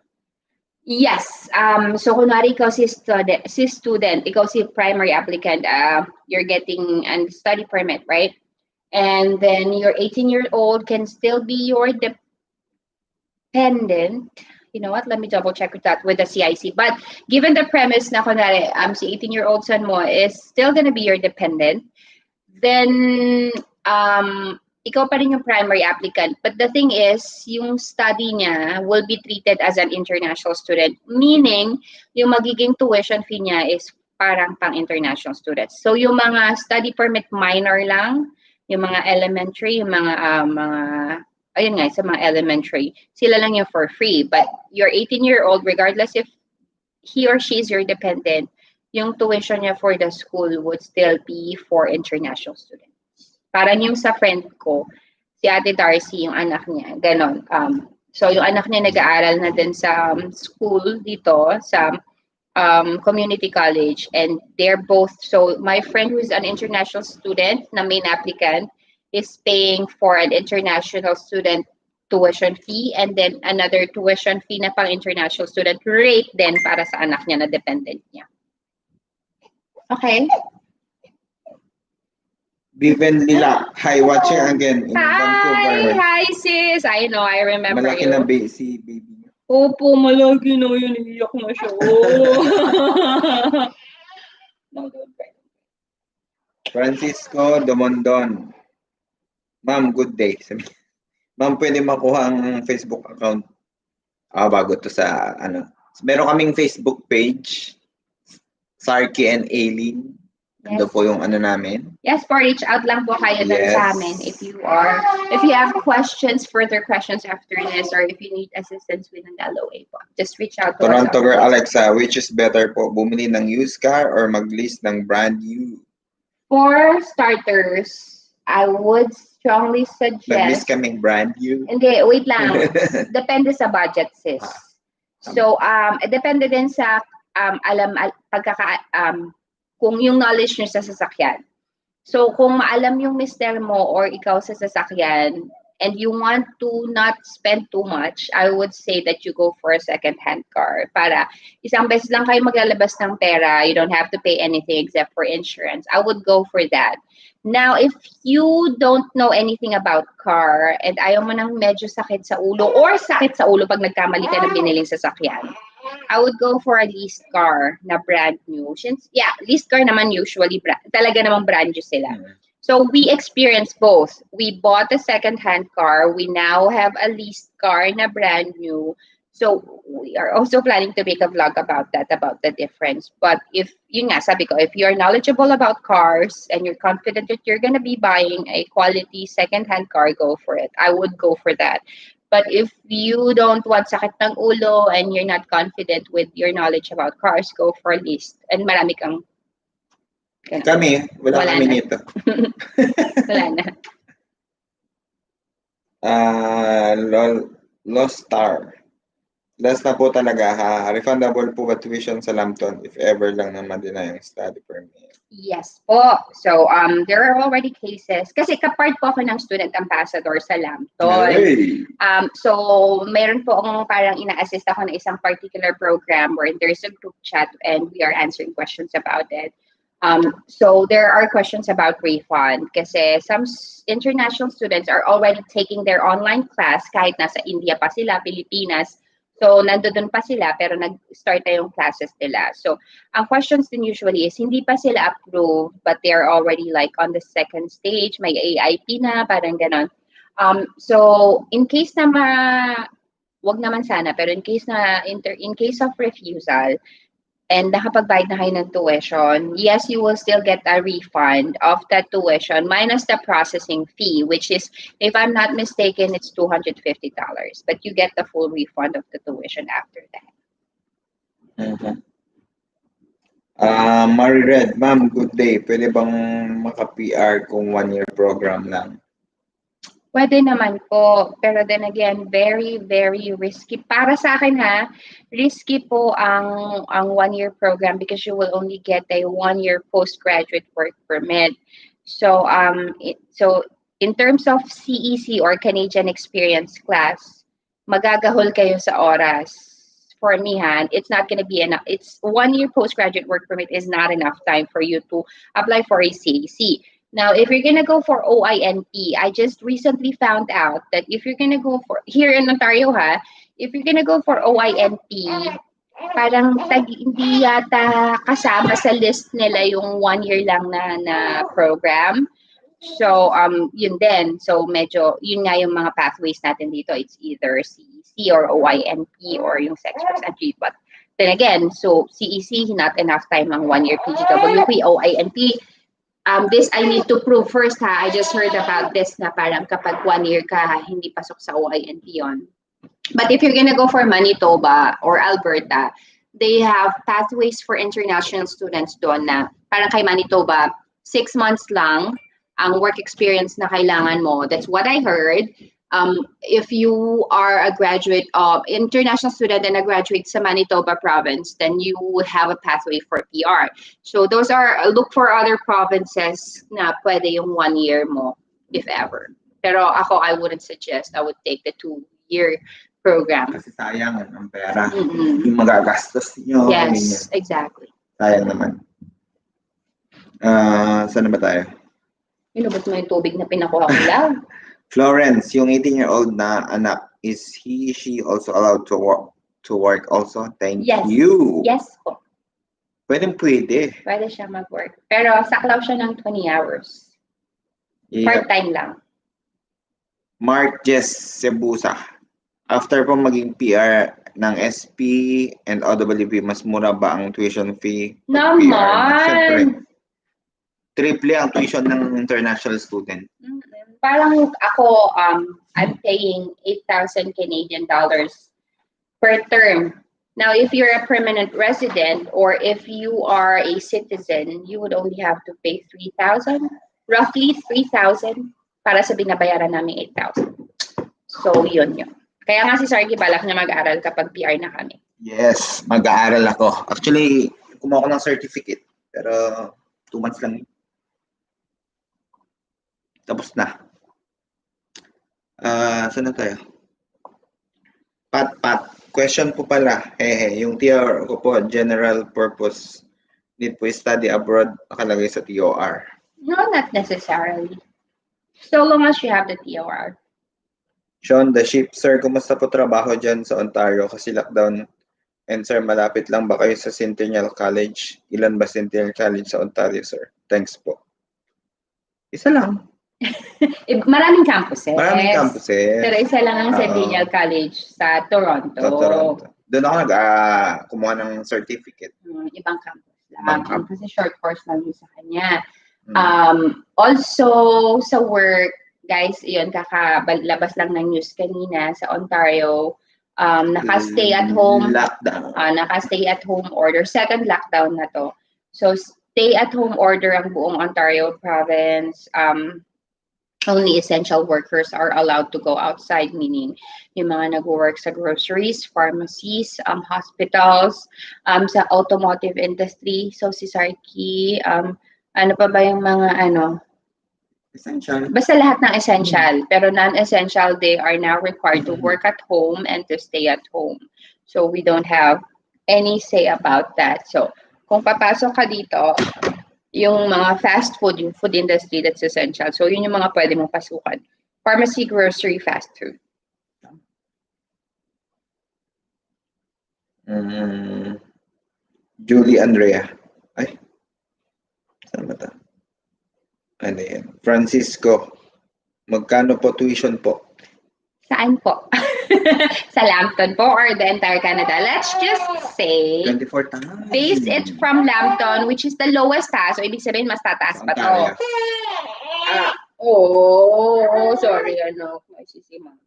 Yes. So kunwari ikaw si student, ikaw si primary applicant, you're getting a study permit, right? And then your 18-year-old can still be your dependent. You know what? Let me double check with that with the CIC. But given the premise na kunwari, si 18-year-old son mo is still gonna be your dependent, then ikaw pa rin yung primary applicant. But the thing is, yung study niya will be treated as an international student. Meaning, yung magiging tuition fee niya is parang pang international students. So yung mga study permit minor lang, yung mga elementary, yung mga ayun nga, sa mga elementary, sila lang yung for free. But your 18-year-old, regardless if he or she is your dependent, yung tuition niya for the school would still be for international students. Parang yung sa friend ko, si Ate Darcy, yung anak niya, ganon. So yung anak niya nag-aaral na din sa school dito, sa community college, and they're both, so my friend who's an international student, na main applicant, is paying for an international student tuition fee, and then another tuition fee na pang international student rate din para sa anak niya na dependent niya. Okay?
Vivian Lila. Hi, watching again in Vancouver.
Hi, sis. I know, I remember
Malaki
you.
na si baby niya.
Opo, malaki na yun. Iyak na siya.
Francisco Domondon. Ma'am, good day. Ma'am, pwede makuha ang Facebook account. Bago to sa ano. Meron kaming Facebook page. Sarky and Aileen. Yes. Ando po yung ano namin.
Yes, for reach out lang po kayo dun sa amin if you have questions, further questions after this, or if you need assistance with an LOA po. Just reach out to us.
Toronto girl Alexa, which is better po? Bumili ng used car or mag-lease ng brand new? For starters, I would strongly suggest... Mag-lease kaming brand new?
Hindi, wait lang. Depende sa budget, sis. So, depende din sa kung yung knowledge nyo sa sasakyan. So, kung maalam yung mister mo or ikaw sa sasakyan, and you want to not spend too much, I would say that you go for a second-hand car. Para isang beses lang kayo maglalabas ng pera, you don't have to pay anything except for insurance. I would go for that. Now, if you don't know anything about car and ayaw mo nang medyo sakit sa ulo or sakit sa ulo pag nagkamali ka ng biniling sasakyan, I would go for a leased car na brand new. Since, leased car naman usually, talaga namang brand new sila. So we experienced both. We bought a second-hand car. We now have a leased car na brand new. So we are also planning to make a vlog about that, about the difference. But if, yun nga, sabi ko, if you're knowledgeable about cars and you're confident that you're gonna be buying a quality second-hand car, go for it. I would go for that. But if you don't want sakit ng ulo and you're not confident with your knowledge about cars, go for a leased. And marami kang...
Kami, wala kami nito.
Wala na.
Lost Star. Last na po talaga ha, refundable po ba tuition sa Lambton if ever lang naman din na yung study permit?
Yes po. So, there are already cases. Kasi kapart po ako ng student ambassador sa Lambton.
Hey!
So, mayroon po akong parang ina-assist ako na isang particular program where there's a group chat and we are answering questions about it. So, there are questions about refund kasi some international students are already taking their online class kahit nasa India pa sila, Pilipinas. So, nandoon pa sila pero nag-start na yung classes nila. So, ang questions din usually is hindi pa sila approved but they're already like on the second stage, may AIP na, parang ganon. So in case na wag naman sana, pero in case na in case of refusal and nakapagbayad na kayo ng tuition, yes, you will still get a refund of that tuition minus the processing fee, which is, if I'm not mistaken, it's $250, but you get the full refund of the tuition after that.
Mary Red, ma'am, good day. Pwede bang maka-PR kung 1-year program lang?
Pwede naman po, pero then again, very, very risky. Para sa akin ha, risky po ang 1-year program because you will only get a 1-year postgraduate work permit. So, so in terms of CEC or Canadian Experience class, magagahol kayo sa oras. For me, it's not going to be enough. It's 1-year postgraduate work permit is not enough time for you to apply for a CEC. Now, if you're gonna go for OINP, I just recently found out that if you're gonna go for, here in Ontario if you're gonna go for OINP, parang hindi yata kasama sa list nila yung 1-year lang na program. So, yun din. So, medyo, yun nga yung mga pathways natin dito. It's either CEC or OINP or yung sex work entry. But then again, so CEC, not enough time ang 1-year PGWP, OINP, this I need to prove first I just heard about this na parang kapag 1 year ka, hindi pasok sa OINP yun. But if you're gonna go for Manitoba or Alberta, they have pathways for international students doon na parang kay Manitoba, 6 months lang ang work experience na kailangan mo. That's what I heard. If you are a graduate of international student and a graduate sa Manitoba province, then you would have a pathway for PR. So those are, look for other provinces na pwede yung 1 year mo, if ever. Pero ako, I wouldn't suggest. I would take the 2-year program.
Kasi sayang ang pera. Yung magagastos nyo.
Yes, exactly.
Sayang naman. Saan na ba tayo?
Inubot mo yung tubig na pinakuha ko lang.
Florence, yung 18-year-old na anak, is she also allowed to work also? Thank you.
Yes po.
Pwede.
Pwede siya mag-work. Pero saklaw siya ng 20 hours. Part-time lang.
Mark Jess Cebusa. After po maging PR ng SP and OWP, mas mura ba ang tuition fee?
Naman!
Siyempre. Triple ang tuition ng international student.
Parang ako, I'm paying 8,000 Canadian dollars per term. Now, if you're a permanent resident or if you are a citizen, you would only have to pay 3,000, roughly 3,000 para sa binabayaran namin 8,000. So, yun. Kaya nga si Sargi balak niya mag-aral kapag PR na kami.
Yes, mag-aaral ako. Actually, kumuha ko ng certificate. Pero 2 months lang. Tapos na. Saan na tayo? Pat. Question po pala. Yung TOR ko po, general purpose. Need po study abroad, nakalagay sa TOR.
No, not necessarily. So long as you have the TOR.
Sean, the ship. Sir, kumusta po trabaho dyan sa Ontario? Kasi lockdown. And sir, malapit lang ba kayo sa Centennial College? Ilan ba Centennial College sa Ontario, sir? Thanks po. Isa lang.
Maraming campuses.
Pero
isa lang ang Centennial College sa Toronto.
Doon ako kumuha ng certificate.
Ibang campus lang. Kasi short course lang yun sa kanya. Also, sa work, guys, yun, kakalabas lang ng news kanina sa Ontario. Naka-stay at home.
Lockdown.
Naka-stay at home order. Second lockdown na to. So, stay at home order ang buong Ontario province. only essential workers are allowed to go outside, meaning yung mga nag-work sa groceries, pharmacies, hospitals, sa automotive industry. So si Sarki, ano pa ba yung mga ano?
Essential.
Basta lahat ng essential. Pero non-essential, they are now required to work at home and to stay at home. So we don't have any say about that. So kung papasok ka dito, yung mga fast food, yung food industry, that's essential. So yun yung mga pwede mong pasukan. Pharmacy, grocery, fast food.
Julie Andrea. Ay. Saan ba ito? Ano yan? Francisco. Magkano po tuition po?
Saan po? Sa Lambton po or the entire Canada? Let's just say,
24,000.
base it from Lambton, which is the lowest pa. So, ibig sabihin, mas tataas pa to. Sorry, ano. Si Mami.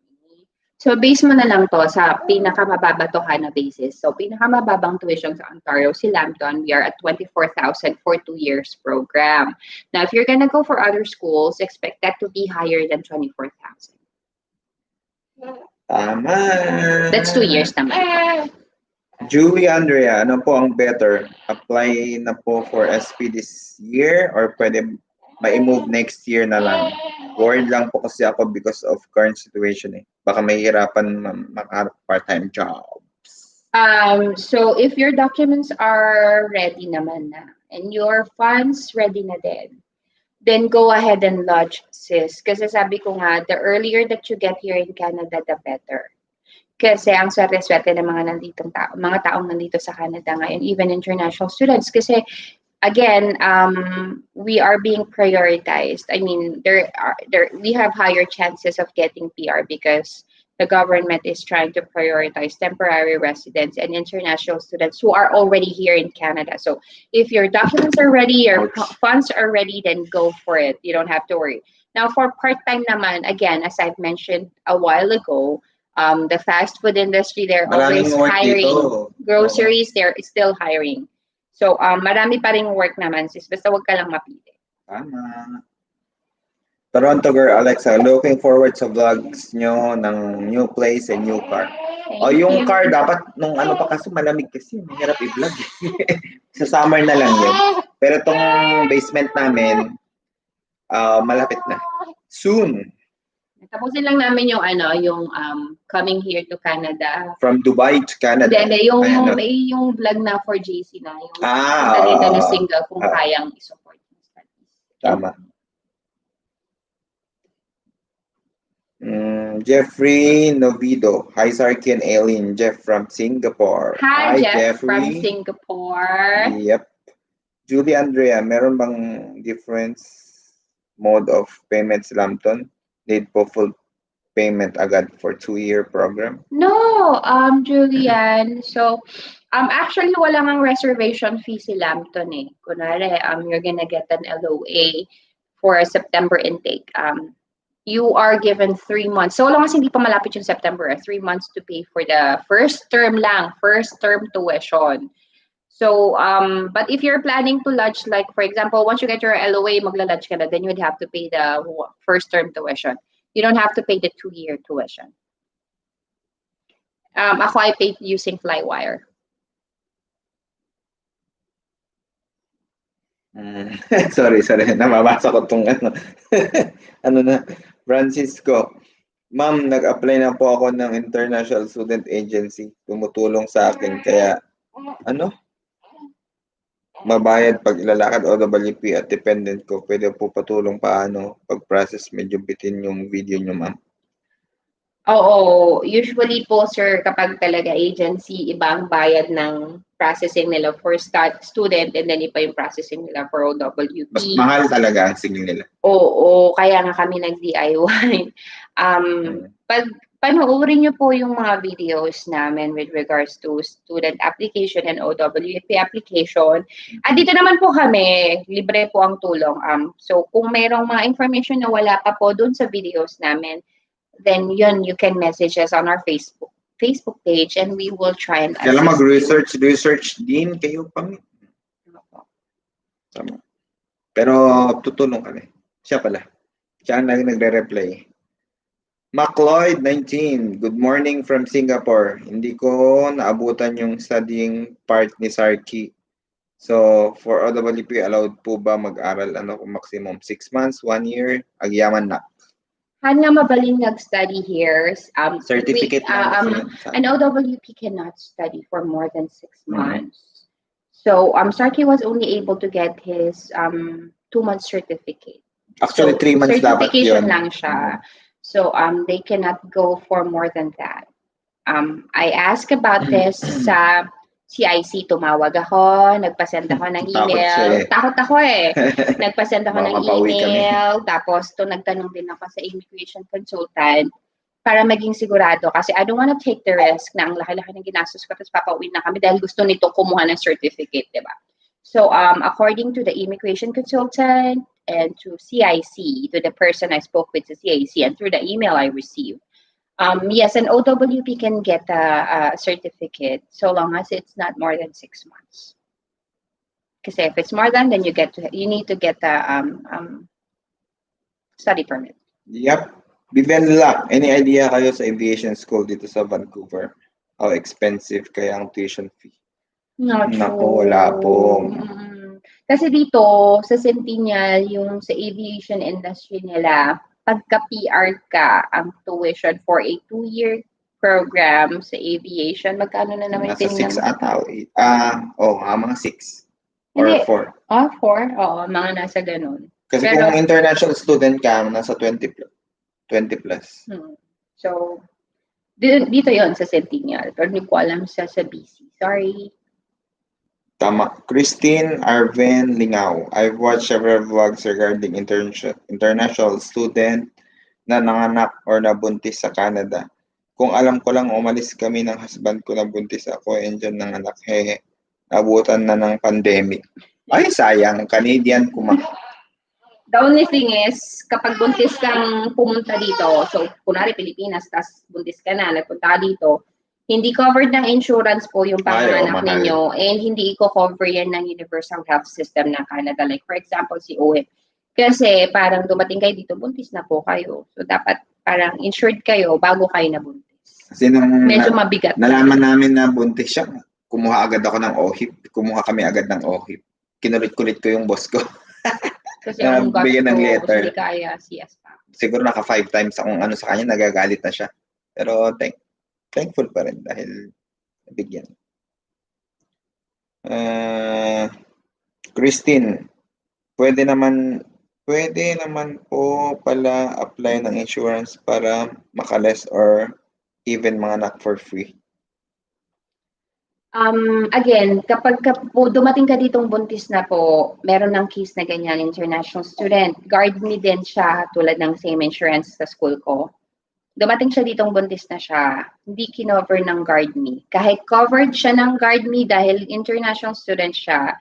So, base mo na lang to sa pinakamababa to na basis. So, pinakamababang tuition sa Ontario, si Lambton, we are at 24,000 for 2 years program. Now, if you're gonna go for other schools, expect that to be higher than 24,000.
Tama.
That's 2 years naman.
Julie Andrea, ano po ang better? Apply na po for SP this year or pwede ma-move next year na lang? Worried lang po kasi ako because of current situation eh. Baka mahihirapan makahanap part-time jobs.
So if your documents are ready naman na and your funds ready na din, then go ahead and lodge, sis. Kasi sabi ko nga, the earlier that you get here in Canada, the better. Kasi ang swerte-swerte ng mga taong nandito sa Canada ngayon, even international students. Kasi again, we are being prioritized. I mean, we have higher chances of getting PR because the government is trying to prioritize temporary residents and international students who are already here in Canada. So if your documents are ready, your funds are ready, then go for it. You don't have to worry. Now for part-time naman, again, as I've mentioned a while ago, the fast food industry, they're always hiring. Groceries, they're still hiring. So, marami pa ring work naman, sis. Basta wag ka lang mapili.
Tama. Toronto girl, Alexa, looking forward sa vlogs nyo ng new place and new car. Yung car, dapat nung ano pa kasi malamig kasi. Mahirap i-vlog. Sa summer na lang yun. Pero itong basement namin, malapit na. Soon.
Tapusin lang namin yung coming here to Canada.
From Dubai to Canada.
Hindi, yung vlog na for JC na. Yung dito na single kung kayang i-support yung studies.
Tama. Jeffrey Novido. Hi, Sarki and Aileen. Jeff from Singapore.
Hi, Jeff from Singapore.
Yep. Julie Andrea, meron bang difference mode of payment sa Lambton? Need po full payment agad for 2-year program?
No, Julian. So, actually, wala ngang reservation fee si Lambton eh. Kunwari, you're gonna get an LOA for a September intake. You are given 3 months. So long as hindi pa malapit yung September, 3 months to pay for the first term tuition. So, but if you're planning to lodge, like for example, once you get your LOA, magla-lodge ka na, then you would have to pay the first term tuition. You don't have to pay the 2-year tuition. Ako I paid using Flywire.
Sorry. Namabasa ko itong ano na. Francisco. Ma'am, nag-apply na po ako ng International Student Agency. Tumutulong sa akin. Kaya, mabayad pag ilalakad OWP at dependent ko. Pwede po patulong paano pag-process. Medyo bitin yung video nyo, ma'am.
Oo. Usually po, sir, kapag talaga agency, ibang bayad ng processing nila for student and then iba yung processing nila for OWP.
Mas mahal talaga ang singil nila.
Oo, kaya nga kami nag-DIY. Panoorin nyo po yung mga videos namin with regards to student application and OWP application. At dito naman po kami, libre po ang tulong. So kung mayroong mga information na wala pa po dun sa videos namin, then yun, you can message us on our Facebook page and we will try and assist.
Kaya mag-research din kayo pang. Tama. Pero tutulong kami. Siya pala. Siya ang nagre-reply. MacLeod 19, good morning from Singapore. Hindi ko naabutan yung studying part ni Sarki. So, for OWP, allowed po ba mag-aral maximum 6 months, 1 year? Agyaman na.
Han nga mabaling nag-study here.
Certificate lang kasi yun sa-
An OWP cannot study for more than 6 months. So Sarki was only able to get his 2 month certificate.
Actually, 3 months dapat
certification
yun.
lang siya. So they cannot go for more than that. I asked about this sa CIC, tumawag ako, nagpasend ako ng
Takot siya
email.
eh.
Takot ako eh. Nagpasend ako
Baka
ng
mapauwi kami.
email, tapos nagtanong din ako sa immigration consultant para maging sigurado kasi I don't want to take the risk na ang laki-laki ng ginastos ko tapos papauwi na kami dahil gusto nito kumuha ng certificate, di ba? So according to the immigration consultant and to CIC, to the person I spoke with sa CIC and through the email I received, yes, an OWP can get a certificate so long as it's not more than 6 months. Because if it's more than, then you need to get the study permit.
Yep. Bibenla, any idea kayo sa aviation school dito sa Vancouver? How expensive kaya ang tuition fee?
Not
Naku,
sure.
wala po.
Kasi dito, sa Centennial, yung sa aviation industry nila, pagka-PR ka, ang tuition for a 2-year program sa aviation, magkano na naman
Nasa 6
tinignan mo?
ata. Mga 6
Hindi.
or 4.
4? Oo, mga nasa ganun.
Kasi
Pero-
kung international student ka, nasa 20 plus.
So, dito yon sa Centennial. Pero hindi ko alam sa BC. Sorry.
Tama. Christine Arven Lingaw. I've watched several vlogs regarding international student na nanganak or nabuntis sa Canada. Kung alam ko lang, umalis kami ng husband ko, nabuntis ako, and dyan nanganak. Nabutan na ng pandemic. Ay, sayang. Canadian
The only thing is, kapag buntis kang pumunta dito, so kunwari Pilipinas, tas buntis ka na, nagpunta ka dito, hindi covered ng insurance po yung panganak
mahal.
ninyo, and hindi i-cover yan ng Universal Health System ng Canada. Like for example, si OHIP. Kasi parang dumating kayo dito, buntis na po kayo. So dapat parang insured kayo bago kayo nabuntis.
Kasi nung
Medyo mabigat.
nalaman namin na buntis siya, kumuha agad ako ng OHIP. Kumuha kami agad ng OHIP. Kinulit-kulit ko yung boss ko.
Kasi ang
bigyan ng
gasto,
letter.
hindi kaya CS pa.
Siguro naka 5 times akong sa kanya, nagagalit na siya. Pero thankful pa rin dahil bigyan. Christine, pwede naman po pala apply ng insurance para makales or even mga anak for free.
Again, kapag po dumating ka ditong buntis na po, meron ng case na ganyan, international student, guard me din siya tulad ng same insurance sa school ko. Dumating siya ditong buntis na siya, hindi kinover ng guard me. Kahit covered siya ng guard me dahil international student siya,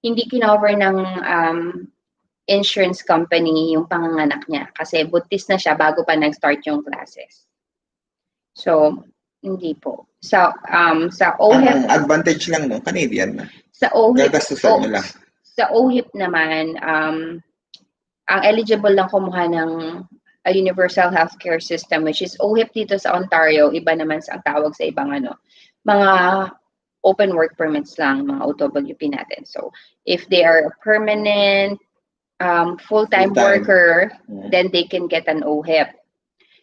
hindi kinover ng insurance company yung panganganak niya kasi buntis na siya bago pa nag-start yung classes. So, hindi po. Sa OHIP,
ang advantage lang no, Canadian na.
Sa OHIP,
gagastusan nyo lang.
Sa OHIP naman, ang eligible lang kumuha ng a universal healthcare system, which is OHIP dito sa Ontario, iba naman sa ang tawag sa ibang mga open work permits lang, mga OWP natin. So, if they are a permanent, full-time worker, then they can get an OHIP.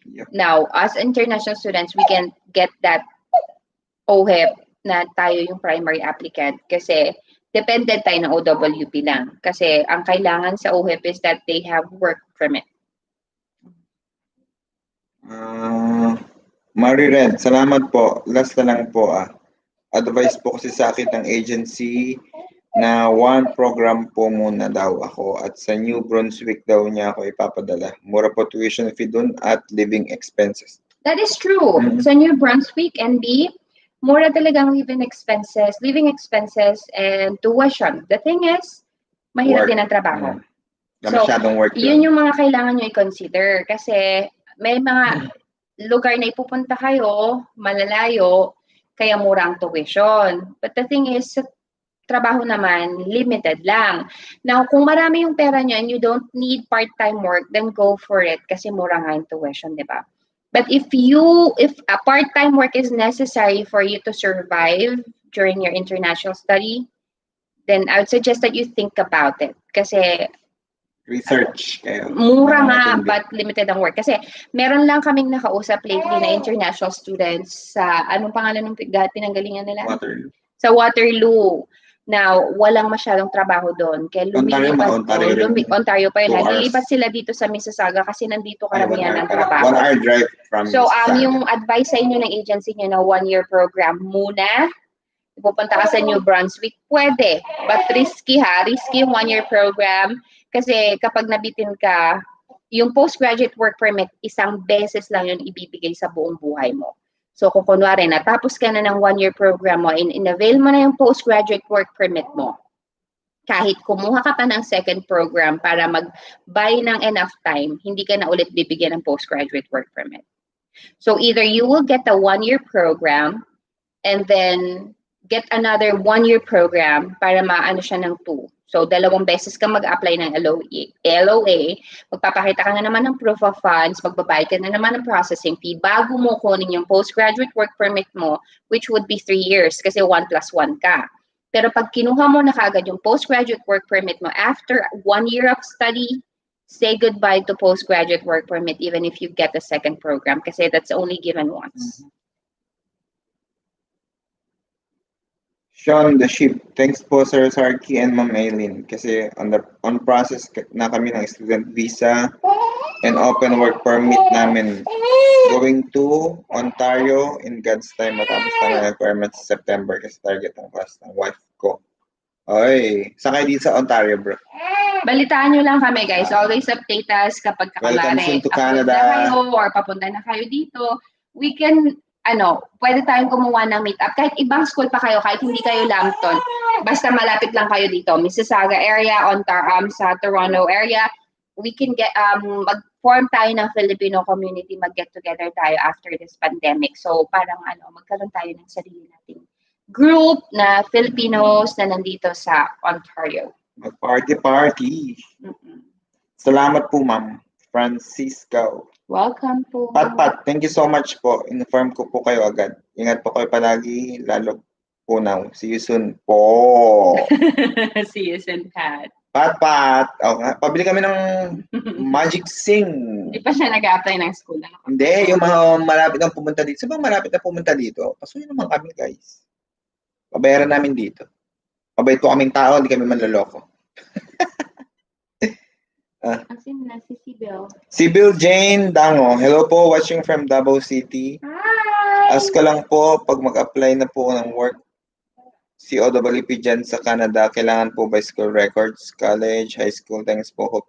Yep.
Now, as international students, we can get that OHIP na tayo yung primary applicant kasi dependent tayo ng OWP lang. Kasi ang kailangan sa OHIP is that they have work permit.
Mary Red, salamat po. Last na lang po Advice po kasi sa akin ng agency na one program po muna daw ako at sa New Brunswick daw niya ako ipapadala. Mura po tuition fee dun at living expenses.
That is true. Sa New Brunswick, NB, mura talagang living expenses and tuition. The thing is, mahirap din ang trabaho.
So, masyadong work
yun yung mga kailangan nyo i-consider kasi may mga lugar na ipupunta kayo, malalayo, kaya mura ang tuition. But the thing is, trabaho naman, limited lang. Now, kung marami yung pera nyo and you don't need part-time work, then go for it kasi mura nga yung tuition, di ba? But if a part-time work is necessary for you to survive during your international study, then I would suggest that you think about it. Kasi
Research kayo.
mura
ng
nga,
matindi.
but limited ang work. Kasi meron lang kaming nakausap lately na international students sa, anong pangalan ng pinanggalingan nila?
Waterloo.
Sa Waterloo. Now, walang masyadong trabaho doon. Kaya lumilipat Ontario pa yun. Lilipat sila dito sa Mississauga kasi nandito karamihan ng trabaho.
1 hour drive from
So,
Mississauga.
yung advice sa inyo ng agency nyo na 1-year program muna, pupunta ka sa New Brunswick, pwede. But risky ha. Risky yung 1-year program. Kasi kapag nabitin ka, yung postgraduate work permit, isang beses lang yun ibibigay sa buong buhay mo. So kung kunwari, natapos ka na ng 1-year program mo, in-avail mo na yung postgraduate work permit mo, kahit kumuha ka pa ng second program para mag-buy ng enough time, hindi ka na ulit bibigyan ng postgraduate work permit. So either you will get a 1-year program and then get another 1-year program para maano siya ng 2. So, 2 beses ka mag-apply ng LOA, magpapakita ka na naman ng proof of funds, magbabayad ka na naman ng processing fee bago mo kunin yung postgraduate work permit mo, which would be 3 years kasi 1+1 ka. Pero pag kinuha mo na kagad yung postgraduate work permit mo after 1 year of study, say goodbye to postgraduate work permit even if you get a second program kasi that's only given once.
Sean the Ship, thanks po Sir Sarky and Ma'am Aileen kasi on process na kami ng student visa and open work permit namin. Going to Ontario in God's time, matapos na requirements sa September kasi target ng class ng wife ko. Oy, saan kayo dito sa Ontario, bro?
Balitaan nyo lang kami, guys. Always update us kapag
Welcome soon to Canada.
Na kayo or papunta na kayo dito. We can, pwede tayong gumawa ng meetup. Kahit ibang school pa kayo, kahit hindi kayo Lambton. Basta malapit lang kayo dito. Mississauga area, sa Toronto area. We can get, mag-form tayo ng Filipino community, mag-get together tayo after this pandemic. So, parang, magkaroon tayo ng sarili nating group na Filipinos na nandito sa Ontario.
Mag-party. Salamat po, Ma'am Francisco.
Welcome po.
Pat, thank you so much po. Inform ko po kayo agad. Ingat po kayo palagi, lalo po now. See you soon po.
See you soon, Pat.
Pat. Okay. Pabili kami ng Magic Sing.
Hindi pa siya nag-apply ng school.
Hindi, yung mga malapit na pumunta dito. Sa mga malapit na pumunta dito, pasuyin naman kami, guys. Pabayaran namin dito. Mabait po kaming tao, hindi kami manloloko.
Asin na si Sibyl.
Sibyl Jane Dango. Hello po, watching from Davao City.
Hi!
Ask ko lang po, pag mag-apply na po ng work, COWP dyan sa Canada, kailangan po ba school records, college, high school? Thanks po. Hope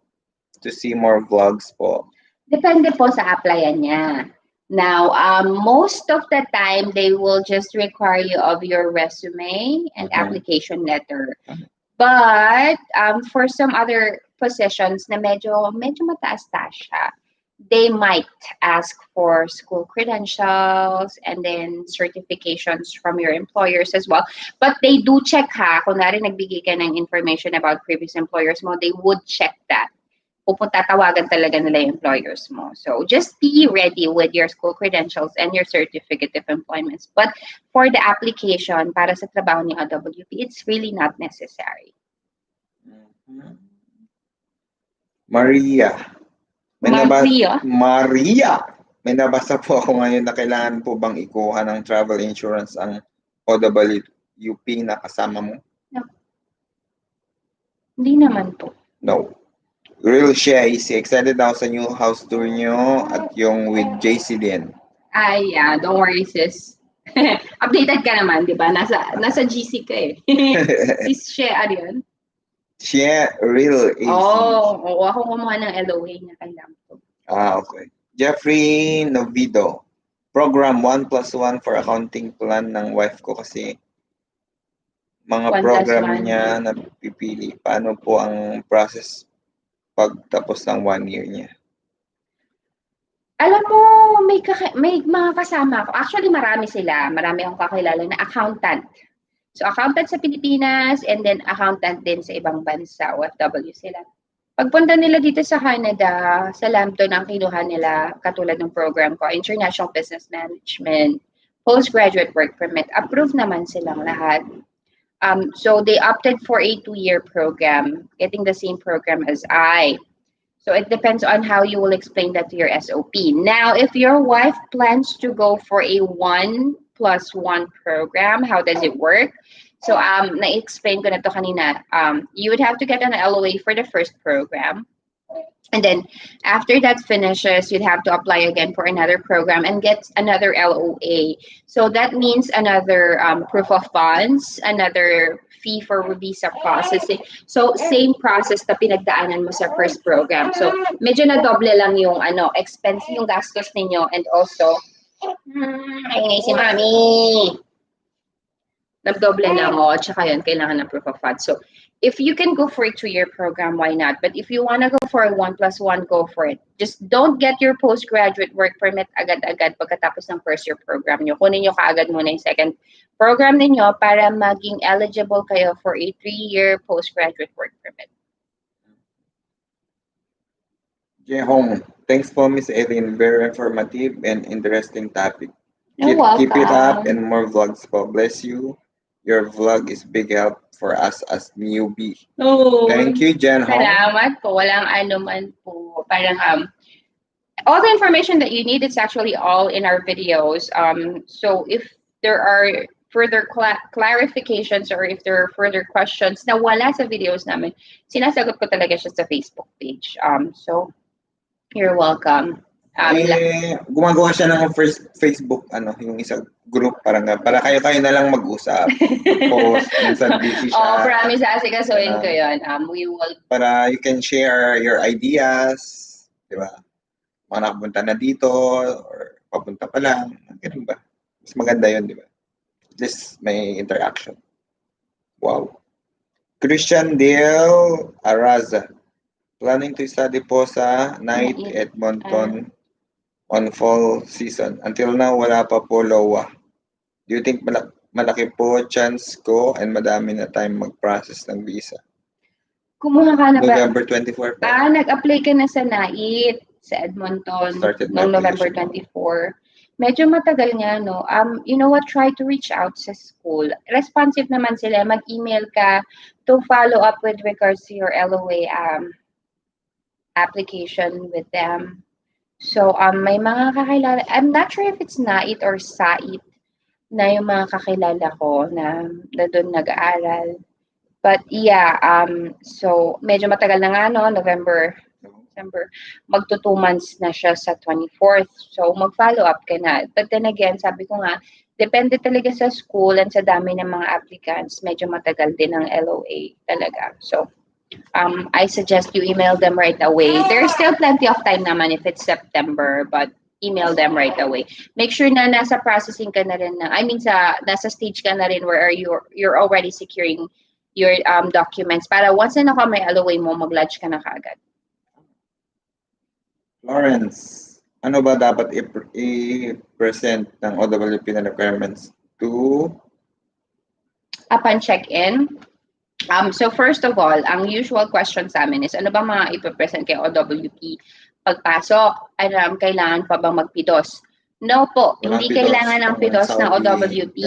to see more vlogs po.
Depende po sa applyan niya. Now, most of the time, they will just require you of your resume and application letter. But for some other positions na medyo mataas-taas siya, they might ask for school credentials and then certifications from your employers as well. But they do check ha, kunwari nagbigay ka ng information about previous employers mo, they would check that. Tatawagan talaga nila yung employers mo. So just be ready with your school credentials and your certificate of employment. But for the application para sa trabaho ni OWP, it's really not necessary.
Maria. May nabasa po ako ngayon na kailangan po bang ikuha ng travel insurance ang OWP na kasama mo?
No. Hindi naman po.
No. Real Shay, excited ako sa new house tour nyo at yung with JC din.
Yeah, don't worry sis. Updated ka naman, di ba? Nasa GC ka eh. Sis Shay, ano yun?
Shay, Real AC.
Oo, ako kumuha ng LOA niya kay Lampo.
Okay. Jeffrey Novido, program 1+1 for accounting plan ng wife ko kasi mga program niya na pipili. Paano po ang process pagtapos ng 1 year niya?
Alam mo, may mga kasama ako. Actually, marami sila. Marami akong kakilala na accountant. So accountant sa Pilipinas and then accountant din sa ibang bansa, OFW sila. Pagpunta nila dito sa Canada, sa Lambton ang kinuha nila, katulad ng program ko, International Business Management, postgraduate work permit, approved naman silang lahat. So they opted for a 2-year program, getting the same program as I. So it depends on how you will explain that to your SOP. Now, if your wife plans to go for a 1+1 program, how does it work? So na-explain ko na to kanina. You would have to get an LOA for the first program. And then after that finishes, you'd have to apply again for another program and get another LOA. So that means another proof of funds, another fee for visa processing. So same process na pinagdaanan mo sa first program. So medyo na doble lang yung expense, yung gastos ninyo, and also ay si mami. Nagdoble lang tsaka yun, kailangan ng proof of funds. So, if you can go for a 2-year program, why not? But if you want to go for a 1+1, go for it. Just don't get your postgraduate work permit agad-agad pagkatapos ng first year program nyo. Kunin nyo kaagad muna yung second program ninyo para maging eligible kayo for a 3-year postgraduate work permit.
Home. Thanks po, Miss Eileen. Very informative and interesting topic.
Keep
it up and more vlogs po. Bless you. Your vlog is big help for us as newbie.
Oh,
thank you, Jen.
Salamat po. Walang anuman po. Parang all the information that you need, it's actually all in our videos. So if there are further clarifications or if there are further questions na wala sa videos namin, sinasagot ko talaga siya sa Facebook page. So you're welcome.
Gumagawa siya ng first Facebook, yung isang group para kayo na lang mag-usap. Post, minsan busy siya.
Promise, asikasuhin ko yun. We will...
Para you can share your ideas, di ba? Mga nakapunta na dito, or papunta pa lang, ganun ba? Mas maganda yun, di ba? Just may interaction. Wow. Christian Dale Araza. Planning to study po sa Night Edmonton on fall season. Until now, wala pa po LOA. Do you think malaki po chance ko and madami na time mag-process ng visa?
Kumuha ka na ba?
November 24 po.
Nag-apply ka na sa NAIT sa Edmonton noong November 24. Medyo matagal nga, no? You know what? Try to reach out sa school. Responsive naman sila. Mag-email ka to follow up with regards to your LOA application with them. So, may mga kakilala, I'm not sure if it's NAIT or SAIT na yung mga kakilala ko na doon nag-aaral. But yeah, so medyo matagal na nga, no? November, December, magto 2 months na siya sa 24th. So, mag-follow up ka na. But then again, sabi ko nga, depende talaga sa school and sa dami ng mga applicants, medyo matagal din ang LOA talaga. So, I suggest you email them right away. There's still plenty of time naman if it's September, but email them right away. Make sure na nasa processing ka na rin nasa stage ka na rin where you're already securing your documents para once na may LOA mo, mag-lodge ka na kaagad.
Lawrence, ano ba dapat i-present ng OWP na requirements to?
Upon check-in, so first of all, ang usual question sa amin is ano ba mga ipapresent kay OWP pagpasok? Kailangan pa bang magpidos? No po, hindi kailangan ng pidos ng OWP.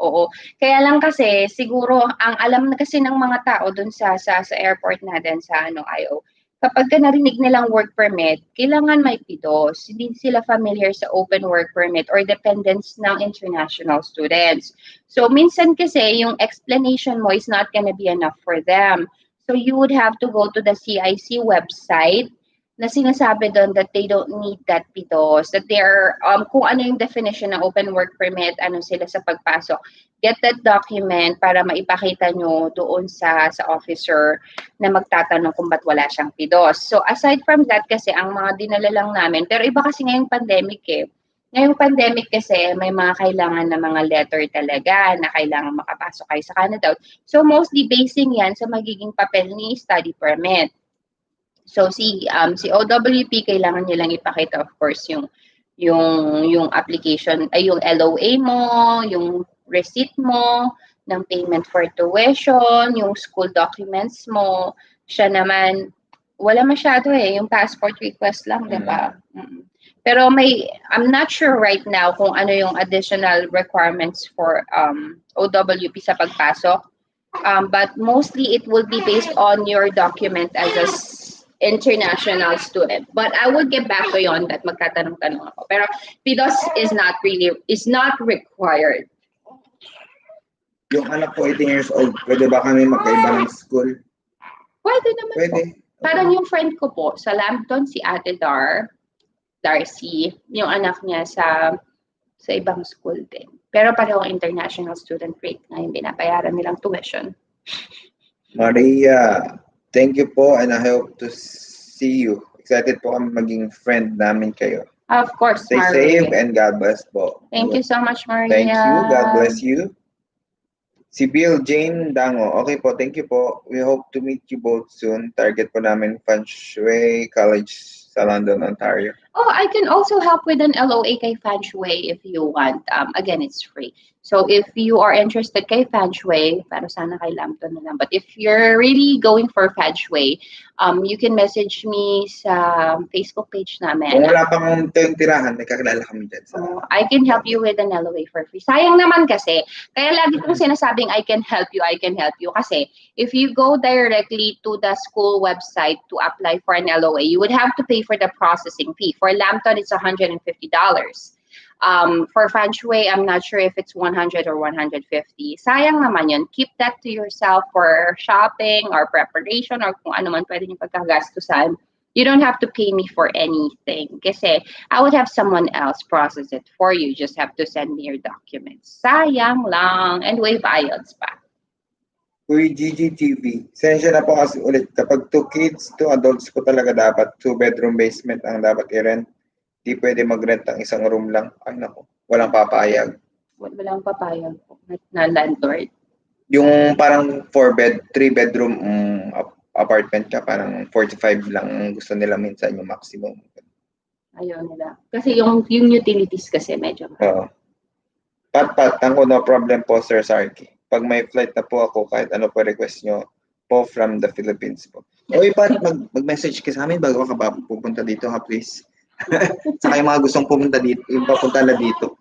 Oo. Kaya lang kasi siguro ang alam na kasi ng mga tao dun sa airport natin sa IO. Kapag ka narinig nilang work permit, kailangan may pidos. Hindi sila familiar sa open work permit or dependents ng international students. So, minsan kasi yung explanation mo is not gonna be enough for them. So, you would have to go to the CIC website na sinasabi doon that they don't need that pidos, that they are, kung ano yung definition ng open work permit, ano sila sa pagpasok. Get that document para maipakita nyo doon sa officer na magtatanong kung ba't wala siyang pidos. So aside from that kasi, ang mga dinala lang namin, pero iba kasi ngayong pandemic eh. Ngayong pandemic kasi, may mga kailangan na mga letter talaga na kailangan makapasok kayo sa Canada. So mostly basing yan sa magiging papel ni study permit. So si OWP kailangan nilang ipakita of course yung application ay yung LOA mo, yung receipt mo, ng payment for tuition, yung school documents mo. Siya naman, wala masyado yung passport request lang, di ba? Pero I'm not sure right now kung ano yung additional requirements for OWP sa pagpasok. But mostly it will be based on your document as a international student. But I will get back to you on that. Magtatanong-tanong ako. Pero PDOS is not required.
Yung anak ko 18 years old, pwede ba kami magkaiba ng school?
Pwede naman
Pwede.
po. Parang yung friend ko po sa Lambton, si Ate Darcy, yung anak niya sa ibang school din. Pero pareho international student rate na yung binabayaran nilang tuition.
Maria, thank you po and I hope to see you. Excited po kami maging friend namin kayo.
Of course,
Stay
Maria.
safe and God bless po.
Thank you so much, Maria.
Thank you. God bless you. Si Bill Jane Dango. Okay po, thank you po. We hope to meet you both soon. Target po namin Feng Shui College sa London, Ontario.
Oh, I can also help with an LOA kay Feng Shui if you want. Again, it's free. So if you are interested kay Feng Shui, pero sana kay Lambton na lang. But if you're really going for Feng Shui, you can message me sa Facebook page namin.
Kung wala pang tirahan, may kakilala kami dyan.
I can help you with an LOA for free. Sayang naman kasi. Kaya lagi kong sinasabing I can help you. Kasi if you go directly to the school website to apply for an LOA, you would have to pay for the processing fee. For Lambton, it's $150. For Feng Shui, I'm not sure if it's 100 or 150. Sayang naman yun. Keep that to yourself for shopping or preparation or kung ano man pwede nyo pagkagastusan. You don't have to pay me for anything. Kasi I would have someone else process it for you. You just have to send me your documents. Sayang lang. And way bayads pa.
Uy, GGTV. Sensya na po kasi ulit. Kapag 2 kids, 2 adults po talaga dapat. 2-bedroom basement ang dapat i-rent. Di pwede mag-rent ang isang room lang. Ay naku, walang papayag.
Walang papayag po na landlord.
Yung parang 3-bedroom apartment ka, parang 45 lang ang gusto nila minsan yung maximum.
Ayaw nila. Kasi yung utilities kasi medyo.
Oo. Pat, tango, no problem po, Sir Sarky. Pag may flight na po ako, kahit ano po request nyo po from the Philippines po. Oy, Pat, mag-message ka sa amin bago ka ba pupunta dito, ha, please. Saka yung mga gustong pumunta dito, yung papunta na dito.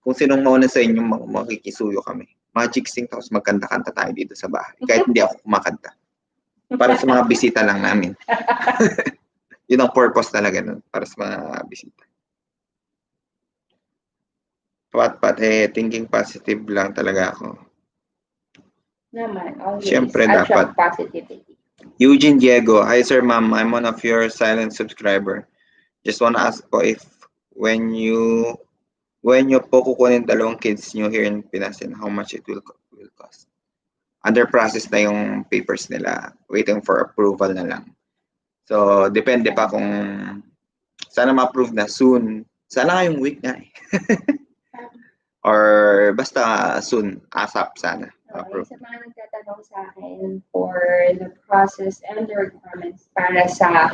Kung sinong mauna sa inyo, makikisuyo kami. Magic-sing, tapos magkanta-kanta tayo dito sa bahay. Kahit hindi ako kumakanta. Para sa mga bisita lang namin. Yun ang purpose talaga nun, para sa mga bisita. Pat, thinking positive lang talaga ako.
Naman, always.
Siyempre dapat.
Positivity.
Eugene Diego, hi sir ma'am, I'm one of your silent subscriber. Just wanna ask po if when you po kukunin 2 kids nyo here in Pinas, and how much it will cost. Under process na yung papers nila, waiting for approval na lang. So, depende pa kung sana ma-approve na soon. Sana ngayong week na or basta soon, ASAP sana.
Okay, sa mga nagtatanong sa akin for the process and the requirements para sa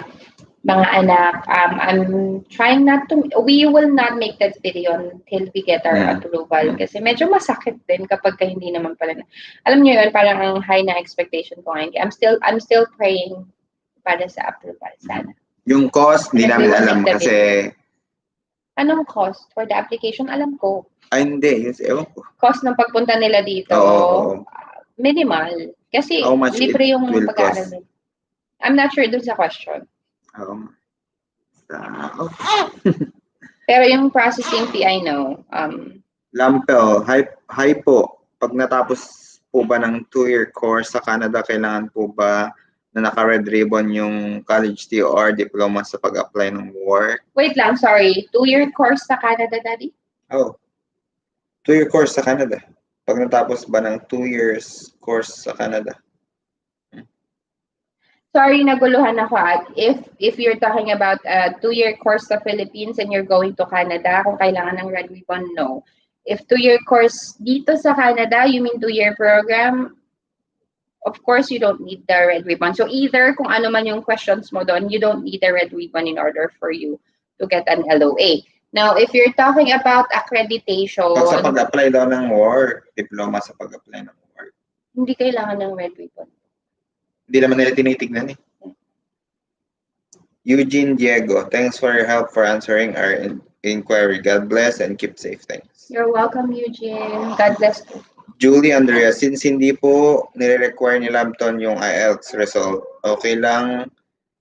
mga anak, I'm trying not to, we will not make that video until we get our approval. Kasi medyo masakit din kapag hindi naman pala. Alam niyo yun, parang ang high na expectation ko ngayon. I'm still praying para sa approval sana.
Yung cost, hindi namin alam kasi...
Anong cost for the application? Alam ko.
Ay, hindi. Ewan ko.
Cost ng pagpunta nila dito, minimal. Kasi libre yung pag-aaral nila. I'm not sure dun sa question. Pero yung processing fee, I know.
Lampel, hi po. Pag natapos po ba ng 2-year course sa Canada, kailangan po ba na naka-red ribbon yung college or diploma sa pag-apply ng work?
Wait lang, sorry. 2-year course sa Canada, Daddy?
2-year course sa Canada. Pag natapos ba ng 2 years course sa Canada?
Sorry, naguluhan ako. If you're talking about a 2-year course sa Philippines and you're going to Canada, kung kailangan ng red ribbon, no. If 2-year course dito sa Canada, you mean 2-year program, of course, you don't need the red ribbon. So either kung ano man yung questions mo doon, you don't need the red ribbon in order for you to get an LOA. Now, if you're talking about
Pag sa
accreditation,
pag-apply daw ng work, diploma sa pag-apply ng work.
hindi kailangan ng red ribbon.
Hindi naman nila tinitignan eh. Eugene Diego, thanks for your help for answering our inquiry. God bless and keep safe. Thanks.
You're welcome, Eugene. God bless you.
Julie Andrea, since hindi po nire-require ni Lampton yung IELTS result, okay lang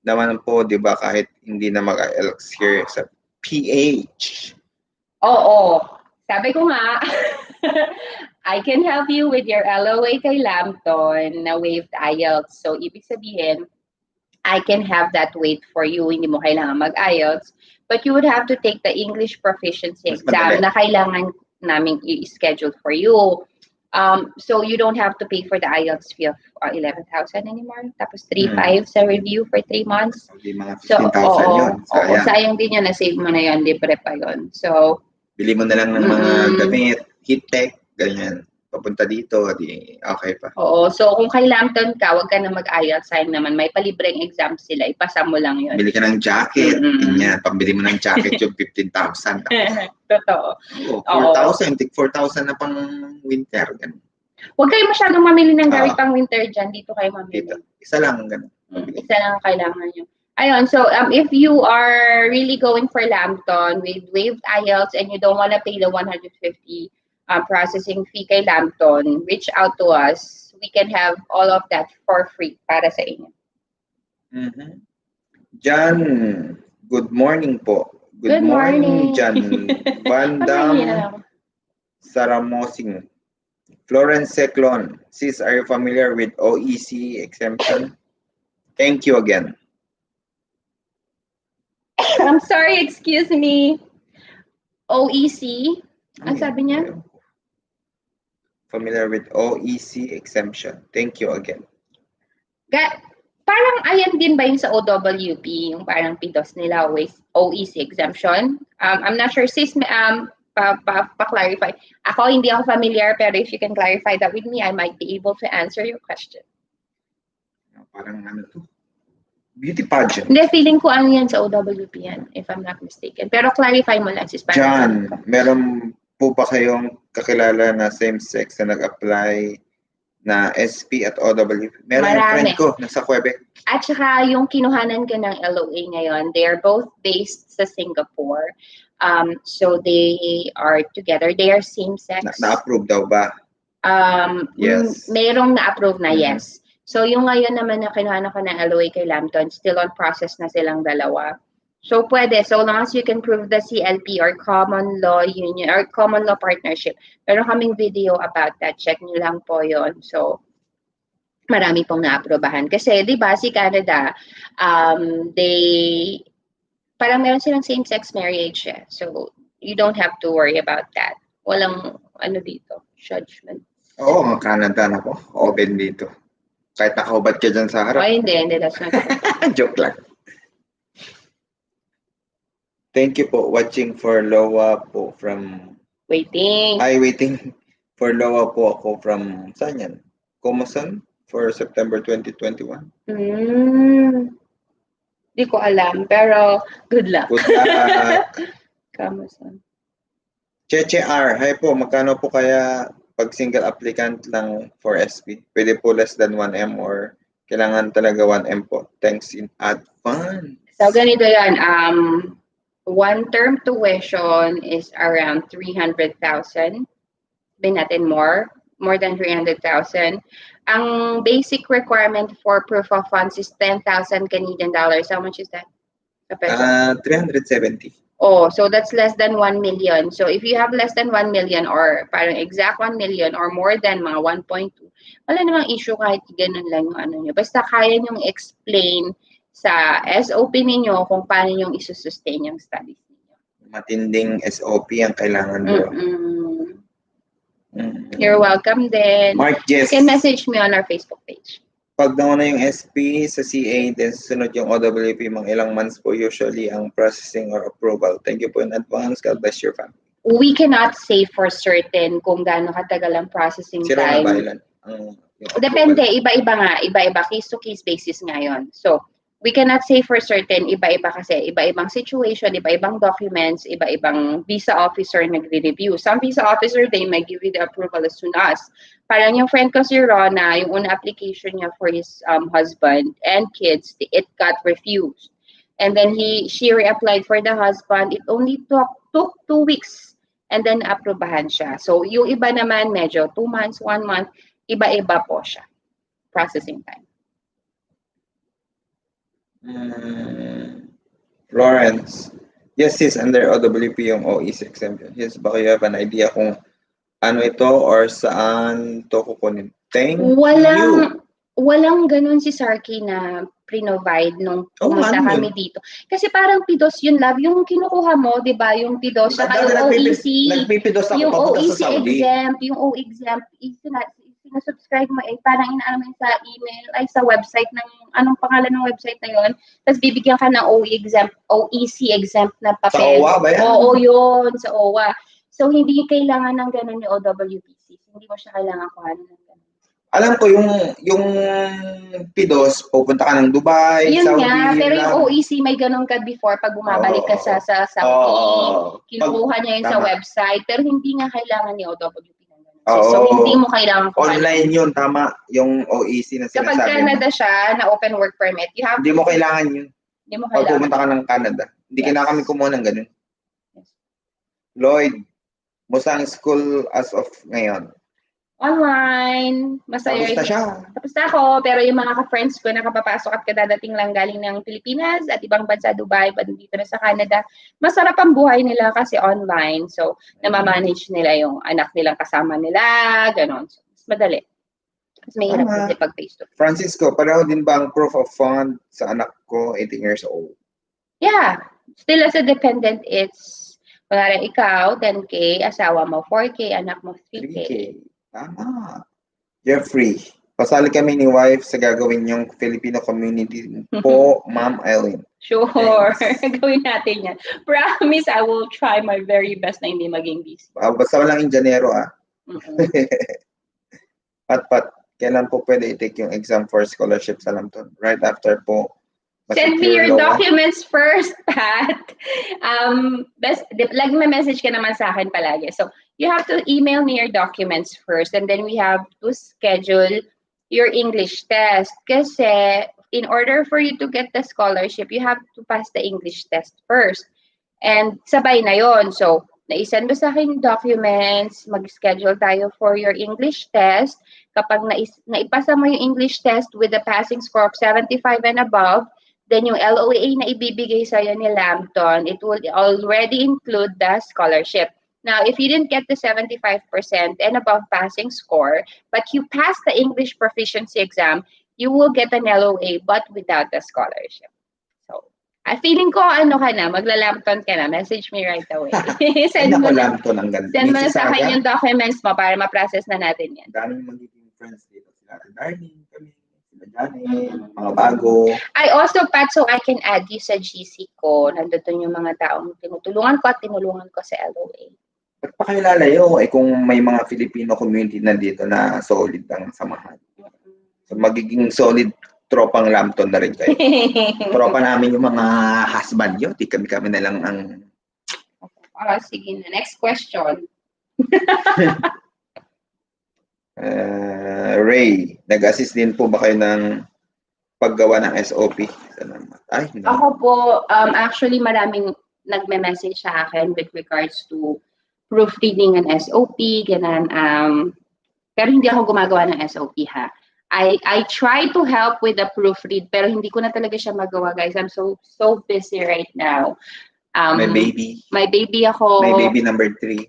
naman po, di ba, kahit hindi na mag-IELTS here sa PH?
Oo. Sabi ko nga, I can help you with your LOA kay Lampton na waived IELTS. So, ibig sabihin, I can have that wait for you. Hindi mo kailangan mag-IELTS. But you would have to take the English proficiency
Mas
exam
madali.
na kailangan namin i-schedule for you. So you don't have to pay for the IELTS fee of 11,000 anymore. Tapos 3,500 sa review for 3 months.
Hindi mga
So,
15,000 yun.
oo, sayang din yun. Na-save mo na yun. Libre pa yun. So,
Bili mo na lang ng mga gamit, heat tech, ganyan. Papunta dito, di okay pa.
oo. So, kung kay Lampton ka, wag ka na mag-IELTS. Sayang naman. May palibreng exam sila. Ipasa mo lang yun.
Bili ka ng jacket, ganyan. Pambili mo ng jacket yung 15,000.
Totoo.
Oh, 4,000, tig 4,000 na pang winter. Ganun.
Huwag kayo masyadong mamili ng gamit pang winter dyan. Dito kayo mamili.
Dito. Isa lang, ganun.
Isa lang ang kailangan nyo. Ayun, so if you are really going for Lampton with waived IELTS and you don't want to pay the 150 processing fee kay Lampton, reach out to us. We can have all of that for free para sa inyo.
Jan, good morning po.
Good morning.
Jan. Bandam Saramosing. Florence Seclon. Sis, are you familiar with OEC exemption? Thank you again.
I'm sorry, excuse me. OEC? Ang sabi niya?
Familiar with OEC exemption. Thank you again.
Parang ayan din ba yung sa OWP, yung parang PIDOS nila, OEC exemption? I'm not sure, sis, pa-clarify. Ako, hindi ako familiar, pero if you can clarify that with me, I might be able to answer your question.
Parang ano to? Beauty pageant.
Hindi, feeling ko ano yan sa OWP yan, if I'm not mistaken. Pero clarify mo lang, sis.
John, meron po ba kayong kakilala na same-sex na nag-apply na SP at OWP? Meron yung friend ko, nasa Quebec.
At saka yung kinuhanan ka ng LOA ngayon, they are both based sa Singapore. So they are together. They are same-sex.
Na-approve daw ba? Yes.
Mayroong na-approve na, yes. So, yung ngayon naman na kinuha ko ng LOA kay Lampton, still on process na silang dalawa. So, pwede. So long as you can prove the CLP or common law union or common law partnership. Pero kaming video about that. Check nyo lang po yon. So, marami pong na-aprobahan. Kasi, di ba, si Canada, parang meron silang same-sex marriage. So, you don't have to worry about that. Walang, dito, judgment.
Oo, ang Canada na po. Open dito. Kahit nakahubad ka dyan sa harap.
Oh, hindi. That's not
Joke lang. Thank you po. Watching for Loa po from...
Waiting.
Waiting for Loa po ako from... Saan yan? Comoson for September 2021.
Hindi ko alam. Pero good luck.
Good luck.
Comoson.
Cheche R. Hi po. Magkano po kaya... pag single applicant lang for SP, pwede po less than 1M or kailangan talaga 1M po. Thanks in advance.
So, ganito yan. One term tuition is around 300,000. Sabihin natin more than 300,000. Ang basic requirement for proof of funds is 10,000 Canadian dollars. How much is that?
370.
Oh, so that's less than 1 million. So if you have less than 1 million or parang exact 1 million or more than mga 1.2, wala namang issue kahit ganun lang yung nyo. Basta kaya nyong explain sa SOP ninyo kung paano nyong isusustain yung studies ninyo.
Matinding SOP ang kailangan bro.
You're welcome then.
Mark Jess.
You can message me on our Facebook page.
Pag nauna yung SP sa CA, then sunod yung OWP, mga ilang months po usually ang processing or approval. Thank you po in advance. God bless your family.
We cannot say for certain kung gaano katagal ang processing time.
Sino na ba ilan?
Depende, iba-iba nga. Iba-iba, case-to-case basis ngayon. So, we cannot say for certain, iba-iba kasi, iba-ibang situation, iba-ibang documents, iba-ibang visa officer nagre-review. Some visa officer, they might give you the approval as soon as. Parang yung friend ko si Rona, yung una application niya for his husband and kids, it got refused. And then she reapplied for the husband. It only took 2 weeks. And then approbahan siya. So yung iba naman, medyo 2 months, 1 month, iba-iba po siya. Processing time.
Florence. Yes, sis, under OWP yung OEC exemption. Yes, baka you have an idea kung ano ito or saan to kukunin? Thank you.
Walang ganun si Sarky na pre-provide nung pumunta kami dito. Kasi parang PIDOS yun, love. Yung kinukuha mo, di ba? Yung PIDOS, saka yung OEC.
Nagpipidos ako
yung
papunta
OEC
sa Saudi.
exempt, yung OE exempt, sinasubscribe mo parang inaalaman sa email, ay sa website ng, anong pangalan ng website na yun? Tapos bibigyan ka ng OEC exempt na papel.
Sa OWA ba yan?
Oo, yun, sa OWA. So, hindi kailangan ng ganun yung OWPC. Hindi mo siya kailangan kuhanin ng ganun.
Alam ko yung PIDOS, pupunta ka ng Dubai,
yun
Saudi.
Nga, pero yung OEC may ganun ka before pag bumabalik ka sa Saudi. Kinukuha niya yun sa website. Pero hindi nga kailangan ni OWP ng ganun. So, hindi mo kailangan kuhanin.
Online yun, tama. Yung OEC na sinasabi.
Kapag Canada siya, na open work permit, you have
hindi mo kailangan yun.
Hindi mo kailangan.
Pag pumunta ka ng Canada. Hindi ka na kami kumuha ng ganun. Yes. Lloyd, musta ang school as of ngayon?
Online. Masaya.
Tapos na siya.
Tapos na ako, pero yung mga ka-friends ko na kapapasok at kadadating lang galing ng Pilipinas at ibang bansa, Dubai, dito na sa Canada, masarap ang buhay nila kasi online. So, namamanage nila yung anak nilang kasama nila, ganon. So, mas madali. Mas may hirap kasi pag face-to-face.
Francisco, pareho din ba ang proof of fund sa anak ko, 18 years old?
Yeah. Still as a dependent, it's, kunwari ikaw, 10K, asawa mo, 4K, anak mo, 3K.
Tama. Jeffrey, pasali kami ni wife sa gagawin yung Filipino community po, Ma'am Eileen.
Sure. Gawin natin yan. Promise, I will try my very best na hindi maging busy.
Basta walang Engineero, Pat, kailan po pwede i-take yung exam for scholarship sa Lambton? Right after po.
Send me your documents first, Pat. Mag-message ka naman sa akin palagi. So, you have to email me your documents first and then we have to schedule your English test. Kasi, in order for you to get the scholarship, you have to pass the English test first. And sabay na yon. So, naisend mo sa akin documents, mag-schedule tayo for your English test. Kapag naipasa mo yung English test with a passing score of 75 and above, then yung LOA na ibibigay sa'yo ni Lambton, it will already include the scholarship. Now, if you didn't get the 75% and above passing score, but you passed the English proficiency exam, you will get an LOA but without the scholarship. So, feeling ko, magla-Lambton ka na. Message me right away.
Send mo na
sa akin yung documents mo para ma-process na natin yan.
Daming magiging friends dito. Sila Darling, kami. Mga bago.
I also, Pat, so I can add you sa GC ko. Nandun yung mga taong tinutulungan ko at tinulungan ko sa LOA.
Ba't pa kayo lalayo? Kung may mga Filipino community na dito na solid ang samahan. So, magiging solid tropang Lambton na rin kayo. Tropa namin yung mga husband nyo. Di kami na lang ang...
Sige na. Next question.
Ray, nag-assist din po ba kayo ng paggawa ng SOP?
Ako po, actually maraming nagme-message sa akin with regards to proofreading and SOP, ganun. Pero hindi ako gumagawa ng SOP, ha. I try to help with the proofread, pero hindi ko na talaga siya magawa, guys. I'm so busy right now.
May baby.
May baby ako.
May baby number 3.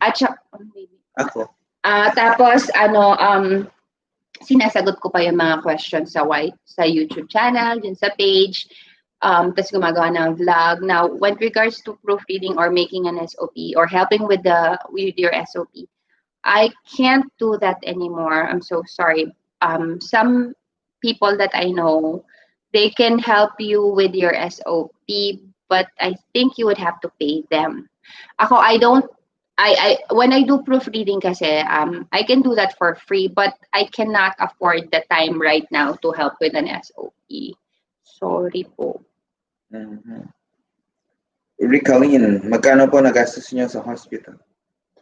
Ako.
Tapos, sinasagot ko pa yung mga questions sa YouTube channel, dun sa page. Tapos gumagawa ng vlog. Now, with regards to proofreading or making an SOP or helping with your SOP, I can't do that anymore. I'm so sorry. Some people that I know, they can help you with your SOP, but I think you would have to pay them. Ako, when I do proofreading kasi, I can do that for free, but I cannot afford the time right now to help with an SOP. Sorry po.
Ricaline, magkano po nagastos niyo sa hospital?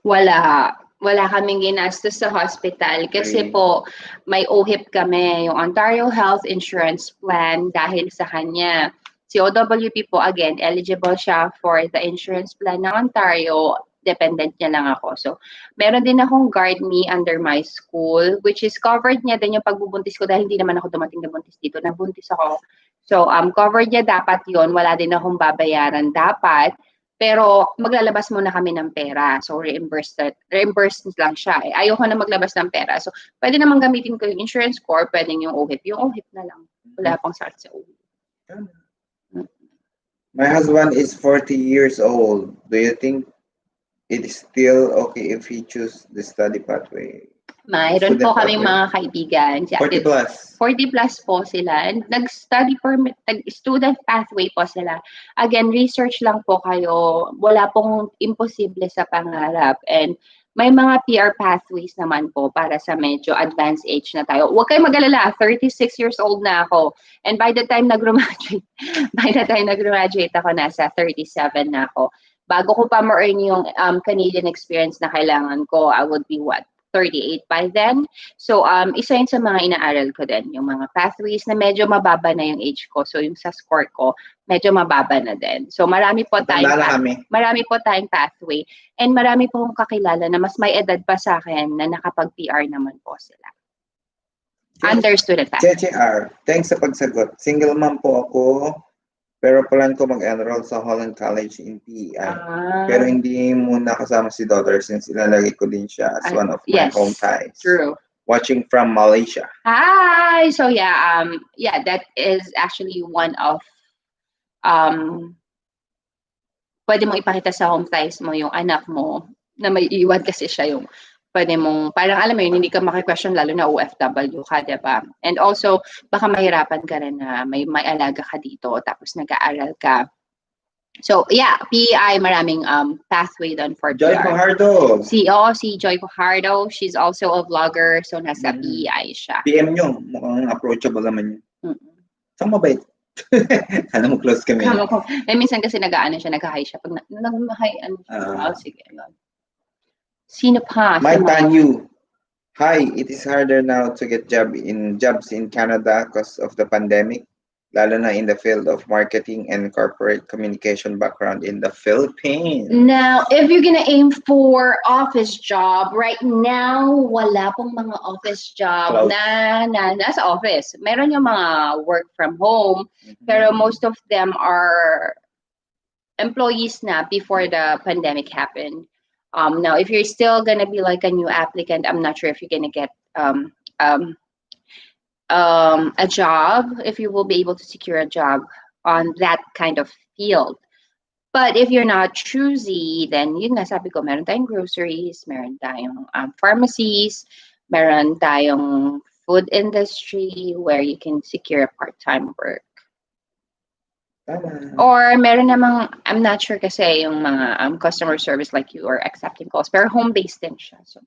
Wala. Wala kaming ginastos sa hospital kasi
Okay.
po may OHIP kami, yung Ontario Health Insurance Plan dahil sa kanya. Si OWP po, again, eligible siya for the insurance plan ng Ontario. Dependent niya lang ako. So, meron din akong guard me under my school, which is covered niya din yung pagbubuntis ko dahil hindi naman ako dumating na buntis dito. Nabuntis ako. So, covered niya dapat yon. Wala din akong babayaran dapat. Pero maglalabas muna kami ng pera. So, reimbursed lang siya. Eh, ayoko na maglabas ng pera. So, pwede naman gamitin ko yung insurance ko or pwedeng yung OHIP. Yung OHIP na lang. Wala pang sakit sa OHIP.
My husband is 40 years old. Do you think it is still okay if he choose the study pathway?
Mayroon po
Student
kaming
pathway.
mga kaibigan.
40 plus.
40 plus po sila. Nag-study permit, student pathway po sila. Again, research lang po kayo. Wala pong imposible sa pangarap. And may mga PR pathways naman po para sa medyo advanced age na tayo. Huwag kayong mag-alala, 36 years old na ako. And by the time nag-graduate ako, nasa 37 na ako. Bago ko pa ma-earn yung Canadian experience na kailangan ko, I would be 38 by then. So, isa yun sa mga inaaral ko din, yung mga pathways na medyo mababa na yung age ko. So, yung sa score ko, medyo mababa na din. So, marami po tayong pathway. And marami po akong kakilala na mas may edad pa sa akin na nakapag-PR naman po sila. Under student pathway.
JJR, thanks sa pagsagot. Single mom po ako, pero plan ko mag-enroll sa Holland College in PEI. Pero hindi muna kasama si daughter since ilalagay ko din siya as one of my home ties.
True.
Watching from Malaysia.
Hi! So yeah, that is actually one of pwede mong ipakita sa home ties mo yung anak mo na may iwan kasi siya yung pwede mong, parang alam mo yun, hindi ka maki-question lalo na OFW ka, diba? And also, baka mahirapan ka rin na may alaga ka dito tapos nag-aaral ka. So, yeah, PEI, maraming pathway doon for
Joy
PR.
Fajardo.
Si Joy Fajardo, she's also a vlogger, so nasa PEI siya.
PM nyo, mukhang approachable naman yun. Saan mabait? Sana mo close kami.
Minsan kasi nag-hi siya. Pag nag-hi, sige. Sino pa?
Mike Tanyu. Hi, it is harder now to get jobs in Canada because of the pandemic, lalo na in the field of marketing and corporate communication background in the Philippines.
Now, if you're gonna aim for office job, right now, wala pong mga office job na nasa office. Meron yung mga work from home, pero most of them are employees na before the pandemic happened. Now, if you're still gonna be like a new applicant, I'm not sure if you're gonna get a job, if you will be able to secure a job on that kind of field. But if you're not choosy, then yun nga sabi ko, meron tayong groceries, meron tayong pharmacies, meron tayong food industry where you can secure part-time work. Or meron namang, I'm not sure kasi yung mga customer service like you or accepting calls, pero home-based din siya. So.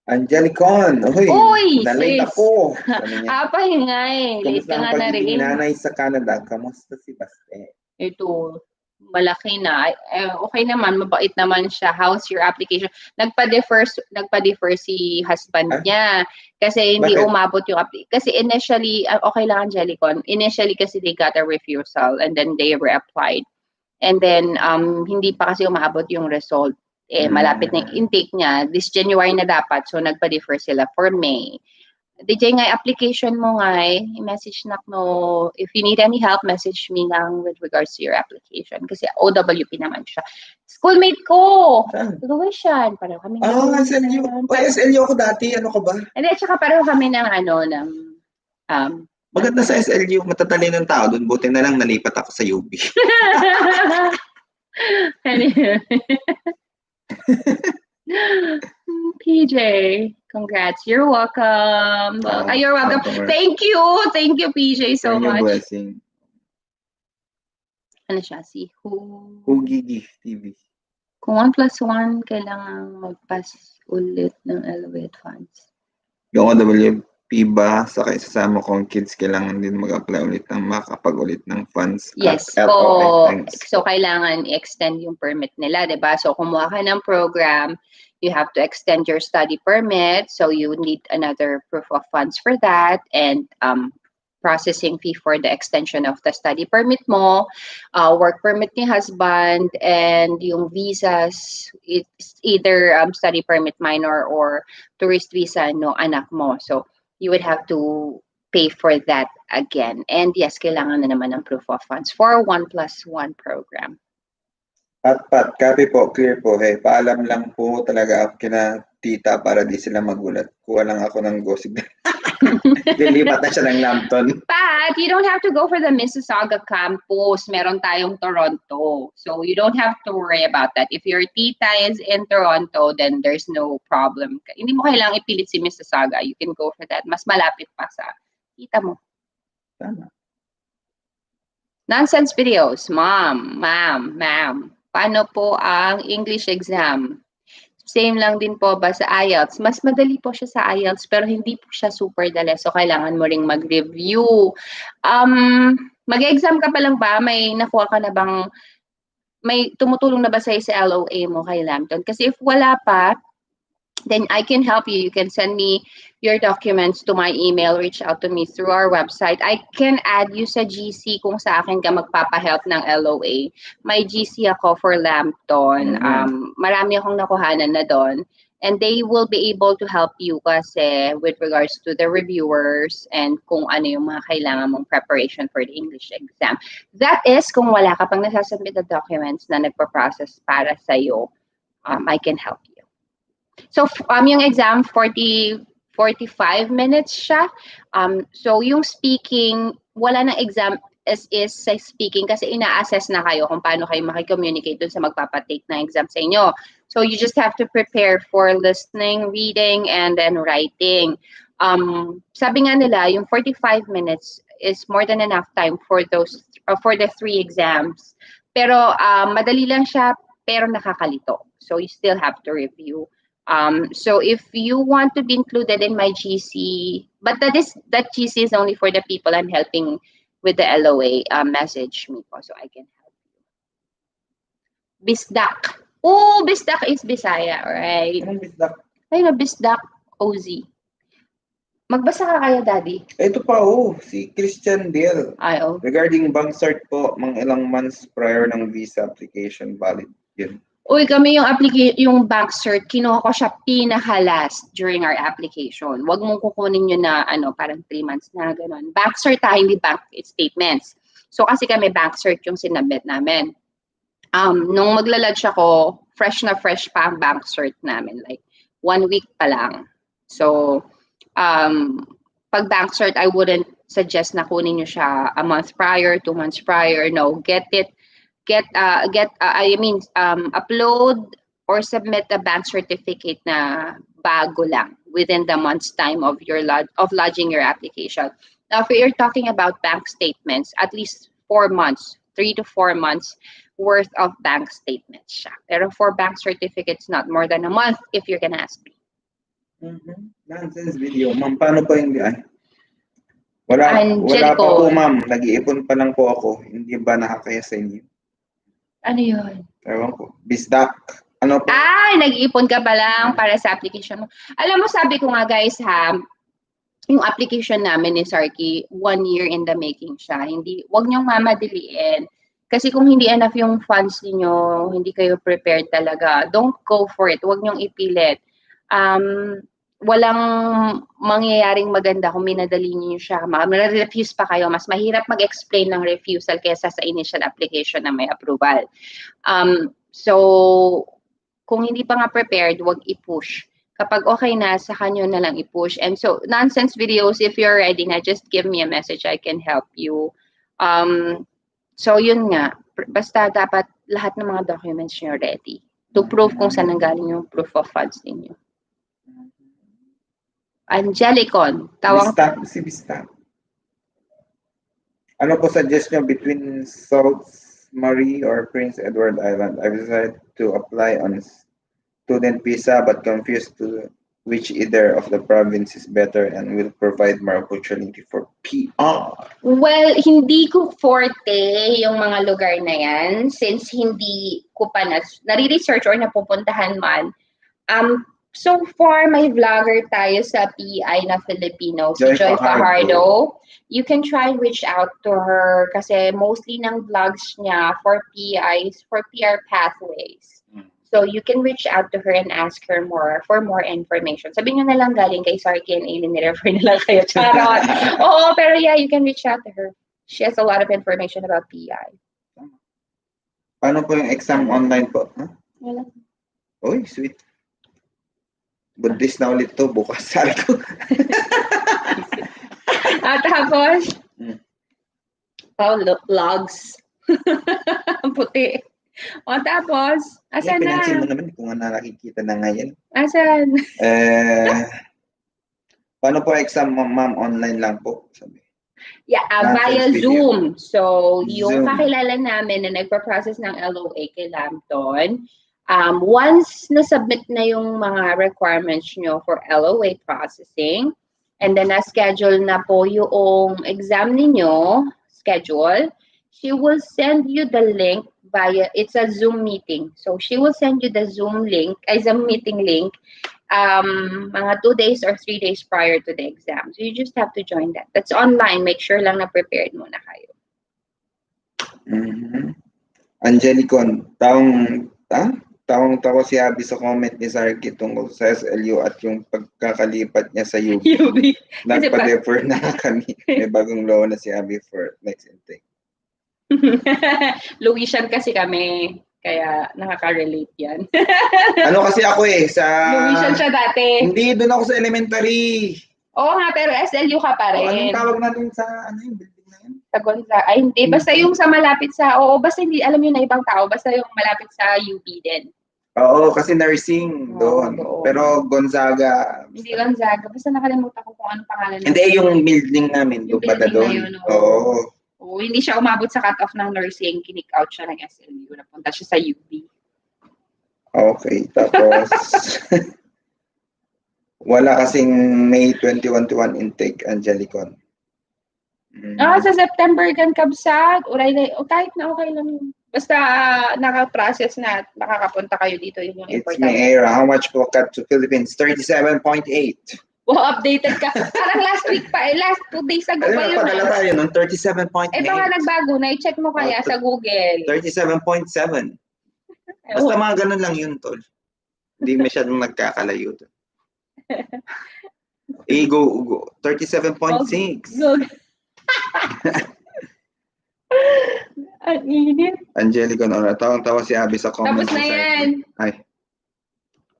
Angelicon,
Uy,
nalate ako.
Pahingay. Late ka nga na rin.
Pagiging nanay sa Canada, kamusta si Baste?
Ito, malaki na. Okay naman, mabait naman siya. How's your application? Nagpa-defer si husband niya. Kasi hindi umabot yung application. Kasi initially, okay lang Angelicon. Initially kasi they got a refusal and then they reapplied. And then, hindi pa kasi umabot yung result. Malapit na yung intake niya. This January na dapat. So, nagpa-defer sila for May. DJ nga, application mo nga i-message na no, if you need any help, message me lang with regards to your application. Kasi OWP naman siya. Schoolmate ko! Louisian. Pareho kami.
SLU. SLU ako dati. Ano ka ba?
Hindi, tsaka pareho kami ng
maganda sa SLU. Matatalin ng tao doon. Buti na lang nalipat ako sa UB.
PJ, congrats. You're welcome. You're welcome. Thank you, PJ, so much.
Blessing.
Ano siya? Si
Hugigi TV.
Kung 1+1, kailangan mag-pass ulit ng elevate funds.
Yung OWP PIBA, saka isasama ko ang kids, kailangan din mag-apply ulit ng makapag-ulit ng funds
Yes
at
po.
LOA. Thanks.
So, kailangan i-extend yung permit nila, di ba? So, kumuha ka ng program, you have to extend your study permit. So, you need another proof of funds for that and processing fee for the extension of the study permit mo, work permit ni husband, and yung visas, it's either study permit minor or tourist visa no anak mo. So, you would have to pay for that again. And yes, kailangan na naman ng proof of funds for 1+1 program.
Pat, copy po, clear po. Hey, paalam lang po talaga ako kina tita para di sila magulat. Kuha lang ako ng gossip. Lilipat na siya ng Lambton.
But you don't have to go for the Mississauga campus. Meron tayong Toronto. So you don't have to worry about that. If your tita is in Toronto, then there's no problem. Hindi mo kailangang ipilit si Mississauga. You can go for that. Mas malapit pa sa tita mo.
Tama.
Nonsense videos. Ma'am. Paano po ang English exam? Same lang din po ba sa IELTS? Mas madali po siya sa IELTS pero hindi po siya super dali. So, kailangan mo ring mag-review. Mag-exam ka pa lang ba? May nakuha ka na bang, may tumutulong na ba sa'yo sa LOA mo kay Lambton? Kasi if wala pa, then I can help you. You can send me your documents to my email, reach out to me through our website. I can add you sa GC kung sa akin ka magpapahelp ng LOA. May GC ako for Lambton. Marami akong nakuhanan na doon. And they will be able to help you kasi with regards to the reviewers and kung ano yung mga kailangan mong preparation for the English exam. That is, kung wala ka pang nasasubmit na documents na nagpa-process para sa'yo, I can help you. So, yung exam, 45 minutes siya. So, yung speaking, wala na exam is sa speaking kasi ina-assess na kayo kung paano kayo makicommunicate dun sa magpapatake ng exam sa inyo. So, you just have to prepare for listening, reading, and then writing. Sabi nga nila, yung 45 minutes is more than enough time for the 3 exams. Pero, madali lang siya, pero nakakalito. So, you still have to review. So if you want to be included in my GC, but that GC is only for the people I'm helping with the LOA, message me po so I can help you. Bisdak. Oh, Bisdak is Bisaya, right?
Anong bisdak?
Ay, na Bisdak OZ. Magbasa ka kaya, Daddy?
Ito pa, si Christian Dale.
Ay, oh.
Regarding bank cert po, mga ilang months prior ng visa application valid yun.
Uy, kami yung bank cert, kinuha ko siya pinaka-last during our application. Huwag mong kukunin yun na parang 3 months na gano'n. Bank cert hindi bank statements. So kasi kami bank cert yung sinabit namin. Nung magla-lodge ako, fresh pa ang bank cert namin. Like 1 week pa lang. So, pag bank cert, I wouldn't suggest na kunin nyo siya a month prior, 2 months prior. No, upload or submit a bank certificate na bago lang within the month's time of lodging your application. Now, if you're talking about bank statements, at least 4 months, 3 to 4 months worth of bank statements siya. Pero for bank certificates, not more than a month if you're gonna ask me.
Nonsense video. Ma'am, paano po yung wala pa po, ma'am. Nag-iipon pa lang po ako. Hindi ba nakakaya sa inyo?
Ano yun?
Ewan ko. Bisdak. Ano po?
Ay, nag-iipon ka ba lang para sa application mo? Alam mo, sabi ko nga guys yung application namin ni Sarky, 1 year in the making siya. Wag niyong mamadiliin. Kasi kung hindi enough yung funds niyo, hindi kayo prepared talaga, don't go for it. Wag niyong ipilit. Walang mangyayaring maganda kung minadali niyo siya. Refuse pa kayo. Mas mahirap mag-explain ng refusal kaysa sa initial application na may approval. So, kung hindi pa nga prepared, wag i-push. Kapag okay na, saka nyo na lang i-push. And so, nonsense videos, if you're ready na, just give me a message. I can help you. So, yun nga. Basta dapat lahat ng mga documents nyo ready to prove kung saan nanggaling yung proof of funds ninyo. Angelicon.
Bistak. Ano po suggest nyo between Sault Marie or Prince Edward Island? I decided to apply on student visa but confused to which either of the province is better and will provide more opportunity for PR?
Well, hindi ko forte yung mga lugar na yan since hindi ko pa nare-research or napupuntahan man. So far, may vlogger tayo sa PI na Filipino, si Joy Fajardo. You can try reach out to her kasi mostly ng vlogs niya for PIs, for PR pathways. So you can reach out to her and ask her for more information. Sabi niyo na lang galing kay Sarki and Aileen, ni-refer na lang kayo. Charot. Oo, pero yeah, you can reach out to her. She has a lot of information about PI.
Paano po yung exam online po? Huh?
Wala.
Uy, sweet. Buntis na ulit to, bukas sabi ko.
At tapos, vlogs. Puti. O tapos, asan na?
Pinansin mo naman kung nga nakikita na ngayon.
Asan?
Paano po exam, ma'am? Online lang po? Sabi.
Yeah, via Zoom. So, yung kakilala namin na nagpa-process ng LOA kay Lampton, once na-submit na yung mga requirements nyo for LOA processing, and then na-schedule na po yung exam ninyo, schedule, she will send you the link it's a Zoom meeting. So, she will send you the Zoom meeting link, mga 2 days or 3 days prior to the exam. So, you just have to join that. That's online. Make sure lang na prepared muna kayo.
Angelicon, tawa si Abby sa comment ni Sarki tungkol sa SLU at yung pagkakalipat niya sa UB. Nagpa-defer na kami. May bagong law na si Abby for next intake.
Louisian kasi kami, kaya nakaka-relate yan.
Ano kasi ako sa...
Louisian siya dati.
Hindi, doon ako sa elementary.
Oo nga, pero SLU ka pa rin.
Anong tawag natin sa yung building na yun?
Sa Gonzaga. Ay, hindi. Basta yung sa malapit sa... basta hindi, alam yun na ibang tao. Basta yung malapit sa UP din.
Oo, kasi nursing doon. Pero Gonzaga...
Hindi Gonzaga. Basta nakalimutan ko kung anong pangalan.
Hindi, yung building namin. Yung building na yun. Oo.
Hindi siya umabot sa cut-off ng nursing. Kinik out siya ng SLU. Napunta siya sa UP.
Okay. Tapos... wala kasing May 2021 intake, Angelicon.
Sa September kan kabsat. Kahit na okay lang yun. Basta naka-process na at makakapunta kayo dito. Yun yung important.
It's May era. How much po cut to Philippines? 37.8.
Wow, updated ka. Parang last week pa last 2 days ago pa yun.
Padala tayo ng 37.8.
Baka nagbago na. I-check mo kaya sa Google.
37.7. Basta mga ganun lang yun, tol. Hindi masyadong nagkakalayo to. Go. 37.6.
Ang init.
Angelica, tawang-tawa si Abby sa comment.
Tapos na yan.
Ay.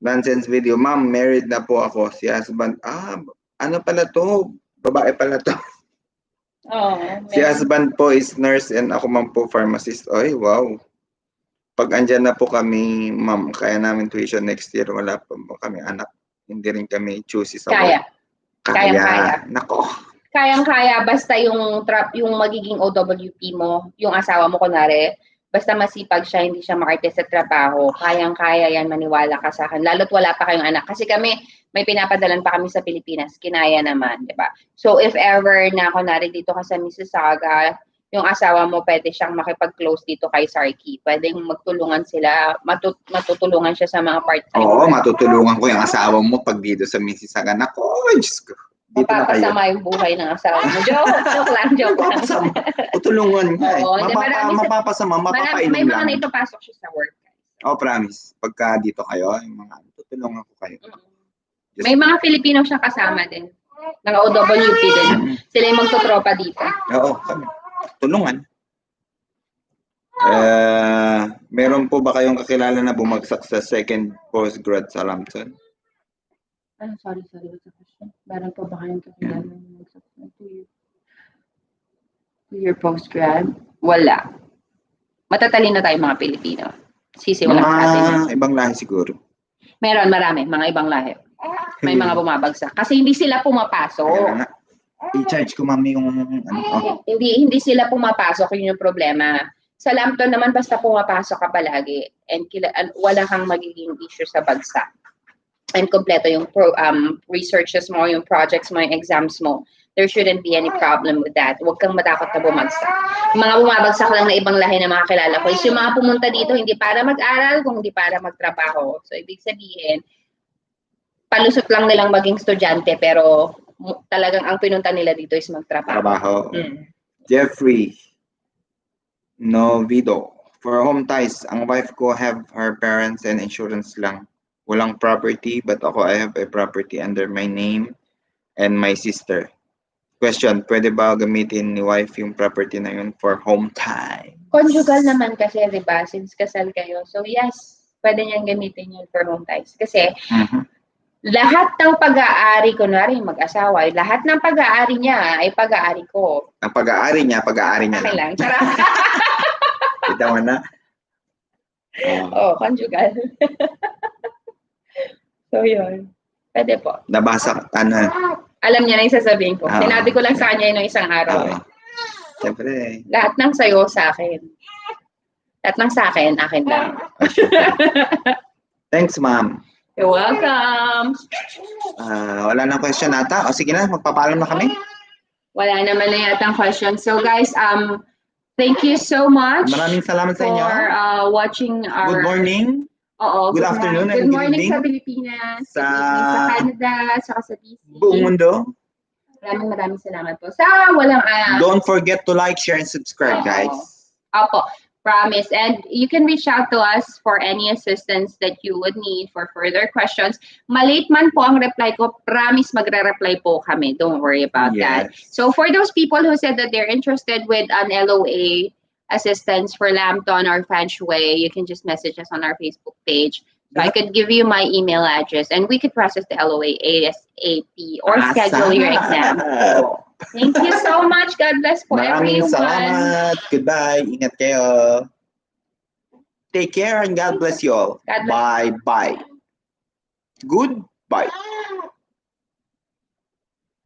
Nonsense video. Ma'am, married na po ako. Si husband, ano pala to? Babae pala to. Si husband po is nurse and ako man po pharmacist. Ay, wow. Pag andyan na po kami, ma'am, kaya namin tuition next year. Wala pa po kami anak. Hindi rin kami choosy sa
Kaya.
Nako.
Kayang-kaya. Basta yung magiging OWP mo, yung asawa mo kunwari, basta masipag siya, hindi siya maarte sa trabaho, kayang-kaya yan, maniwala ka sa akin. Lalo't wala pa kayong anak. Kasi kami, may pinapadalan pa kami sa Pilipinas. Kinaya naman, di ba? So, if ever na, kunwari dito ka sa Mississauga, yung asawa mo, pwede siyang makipag-close dito kay Sarki. Pwedeng magtulungan sila, matutulungan siya sa mga part-time.
Oo, matutulungan ko yung asawa mo pag dito sa Mississauga. Nako, Diyos ko.
Mapapasama yung buhay ng asawa mo. Joke lang.
Tutulungan ka mapapasama, mapapainom lang.
May mga naipapasok siya sa work.
Promise. Pagka dito kayo, yung mga tutulungan ko kayo.
May mga Filipino siyang kasama din. Ng OWP din. Sila yung magtutropa dito.
Oo, kami. Tulungan. Meron po ba kayong kakilala na bumagsak sa second postgrad sa Lampton?
Sorry. What's the question? Meron po ba kayong kakilala na bumagsak sa 2-year postgrad? Wala. Matatalino tayo mga Pilipino. Sisiwalang sa atin.
Ibang lahi siguro.
Meron, marami. Mga ibang lahi. May mga bumabagsak. Kasi hindi sila pumapasok.
I-charge ko mami yung
Hindi sila pumapasok, yun yung problema. Sa Lampton naman basta pumapasok ka palagi and wala kang magiging issue sa bagsak. and kompleto yung researches mo, yung projects mo, yung exams mo, there shouldn't be any problem with that. Huwag kang matakot na bumagsak. Yung mga bumabagsak lang na ibang lahi ng mga kilala ko is yung mga pumunta dito hindi para mag-aral, kundi para magtrabaho. So, ibig sabihin, palusot lang nilang maging estudyante, pero talagang ang pinunta nila dito is magtrabaho.
Trabaho. Jeffrey Novido. For home ties, ang wife ko have her parents and insurance lang. Walang property, but ako I have a property under my name and my sister. Question, pwede ba gamitin ni wife yung property na yun for home tie?
Conjugal naman kasi, di ba? Since kasal kayo. So, yes, pwede niyang gamitin yun for home ties. Kasi, lahat ng pag-aari, kunwari mag-asawa, lahat ng pag-aari niya ay pag-aari ko.
Ang pag-aari niya
Akin lang. Charot.
Kita mo na?
Conjugal. So, yun. Pwede po.
Nabasa,
Alam niya na yung sasabihin ko. Sinabi ko lang sa kanya yun isang araw.
Siyempre.
Lahat ng sayo sa akin. Lahat ng sa akin, akin lang.
Thanks, ma'am.
You're welcome.
Wala nang question ata. O sige na, magpapaalam na kami.
Wala naman na yata ang question. So guys, thank you so much.
Maraming salamat sa inyo.
For watching our...
Good morning.
Oo.
Good afternoon and
good morning
evening.
Sa Pilipinas.
Sa
Canada. Sa BC.
Buong mundo.
Maraming salamat po. Sa walang...
Don't forget to like, share, and subscribe, guys.
Opo. Promise. And you can reach out to us for any assistance that you would need for further questions. Malate man po ang reply ko, promise magre-reply po kami. Don't worry about that. So for those people who said that they're interested with an LOA assistance for Lambton or Feng Shui, you can just message us on our Facebook page. So I could give you my email address and we could process the LOA ASAP or schedule your exam. Thank you so much. God bless po everyone.
Maraming salamat. Goodbye. Ingat kayo. Take care and God bless you all. Bye-bye. Goodbye.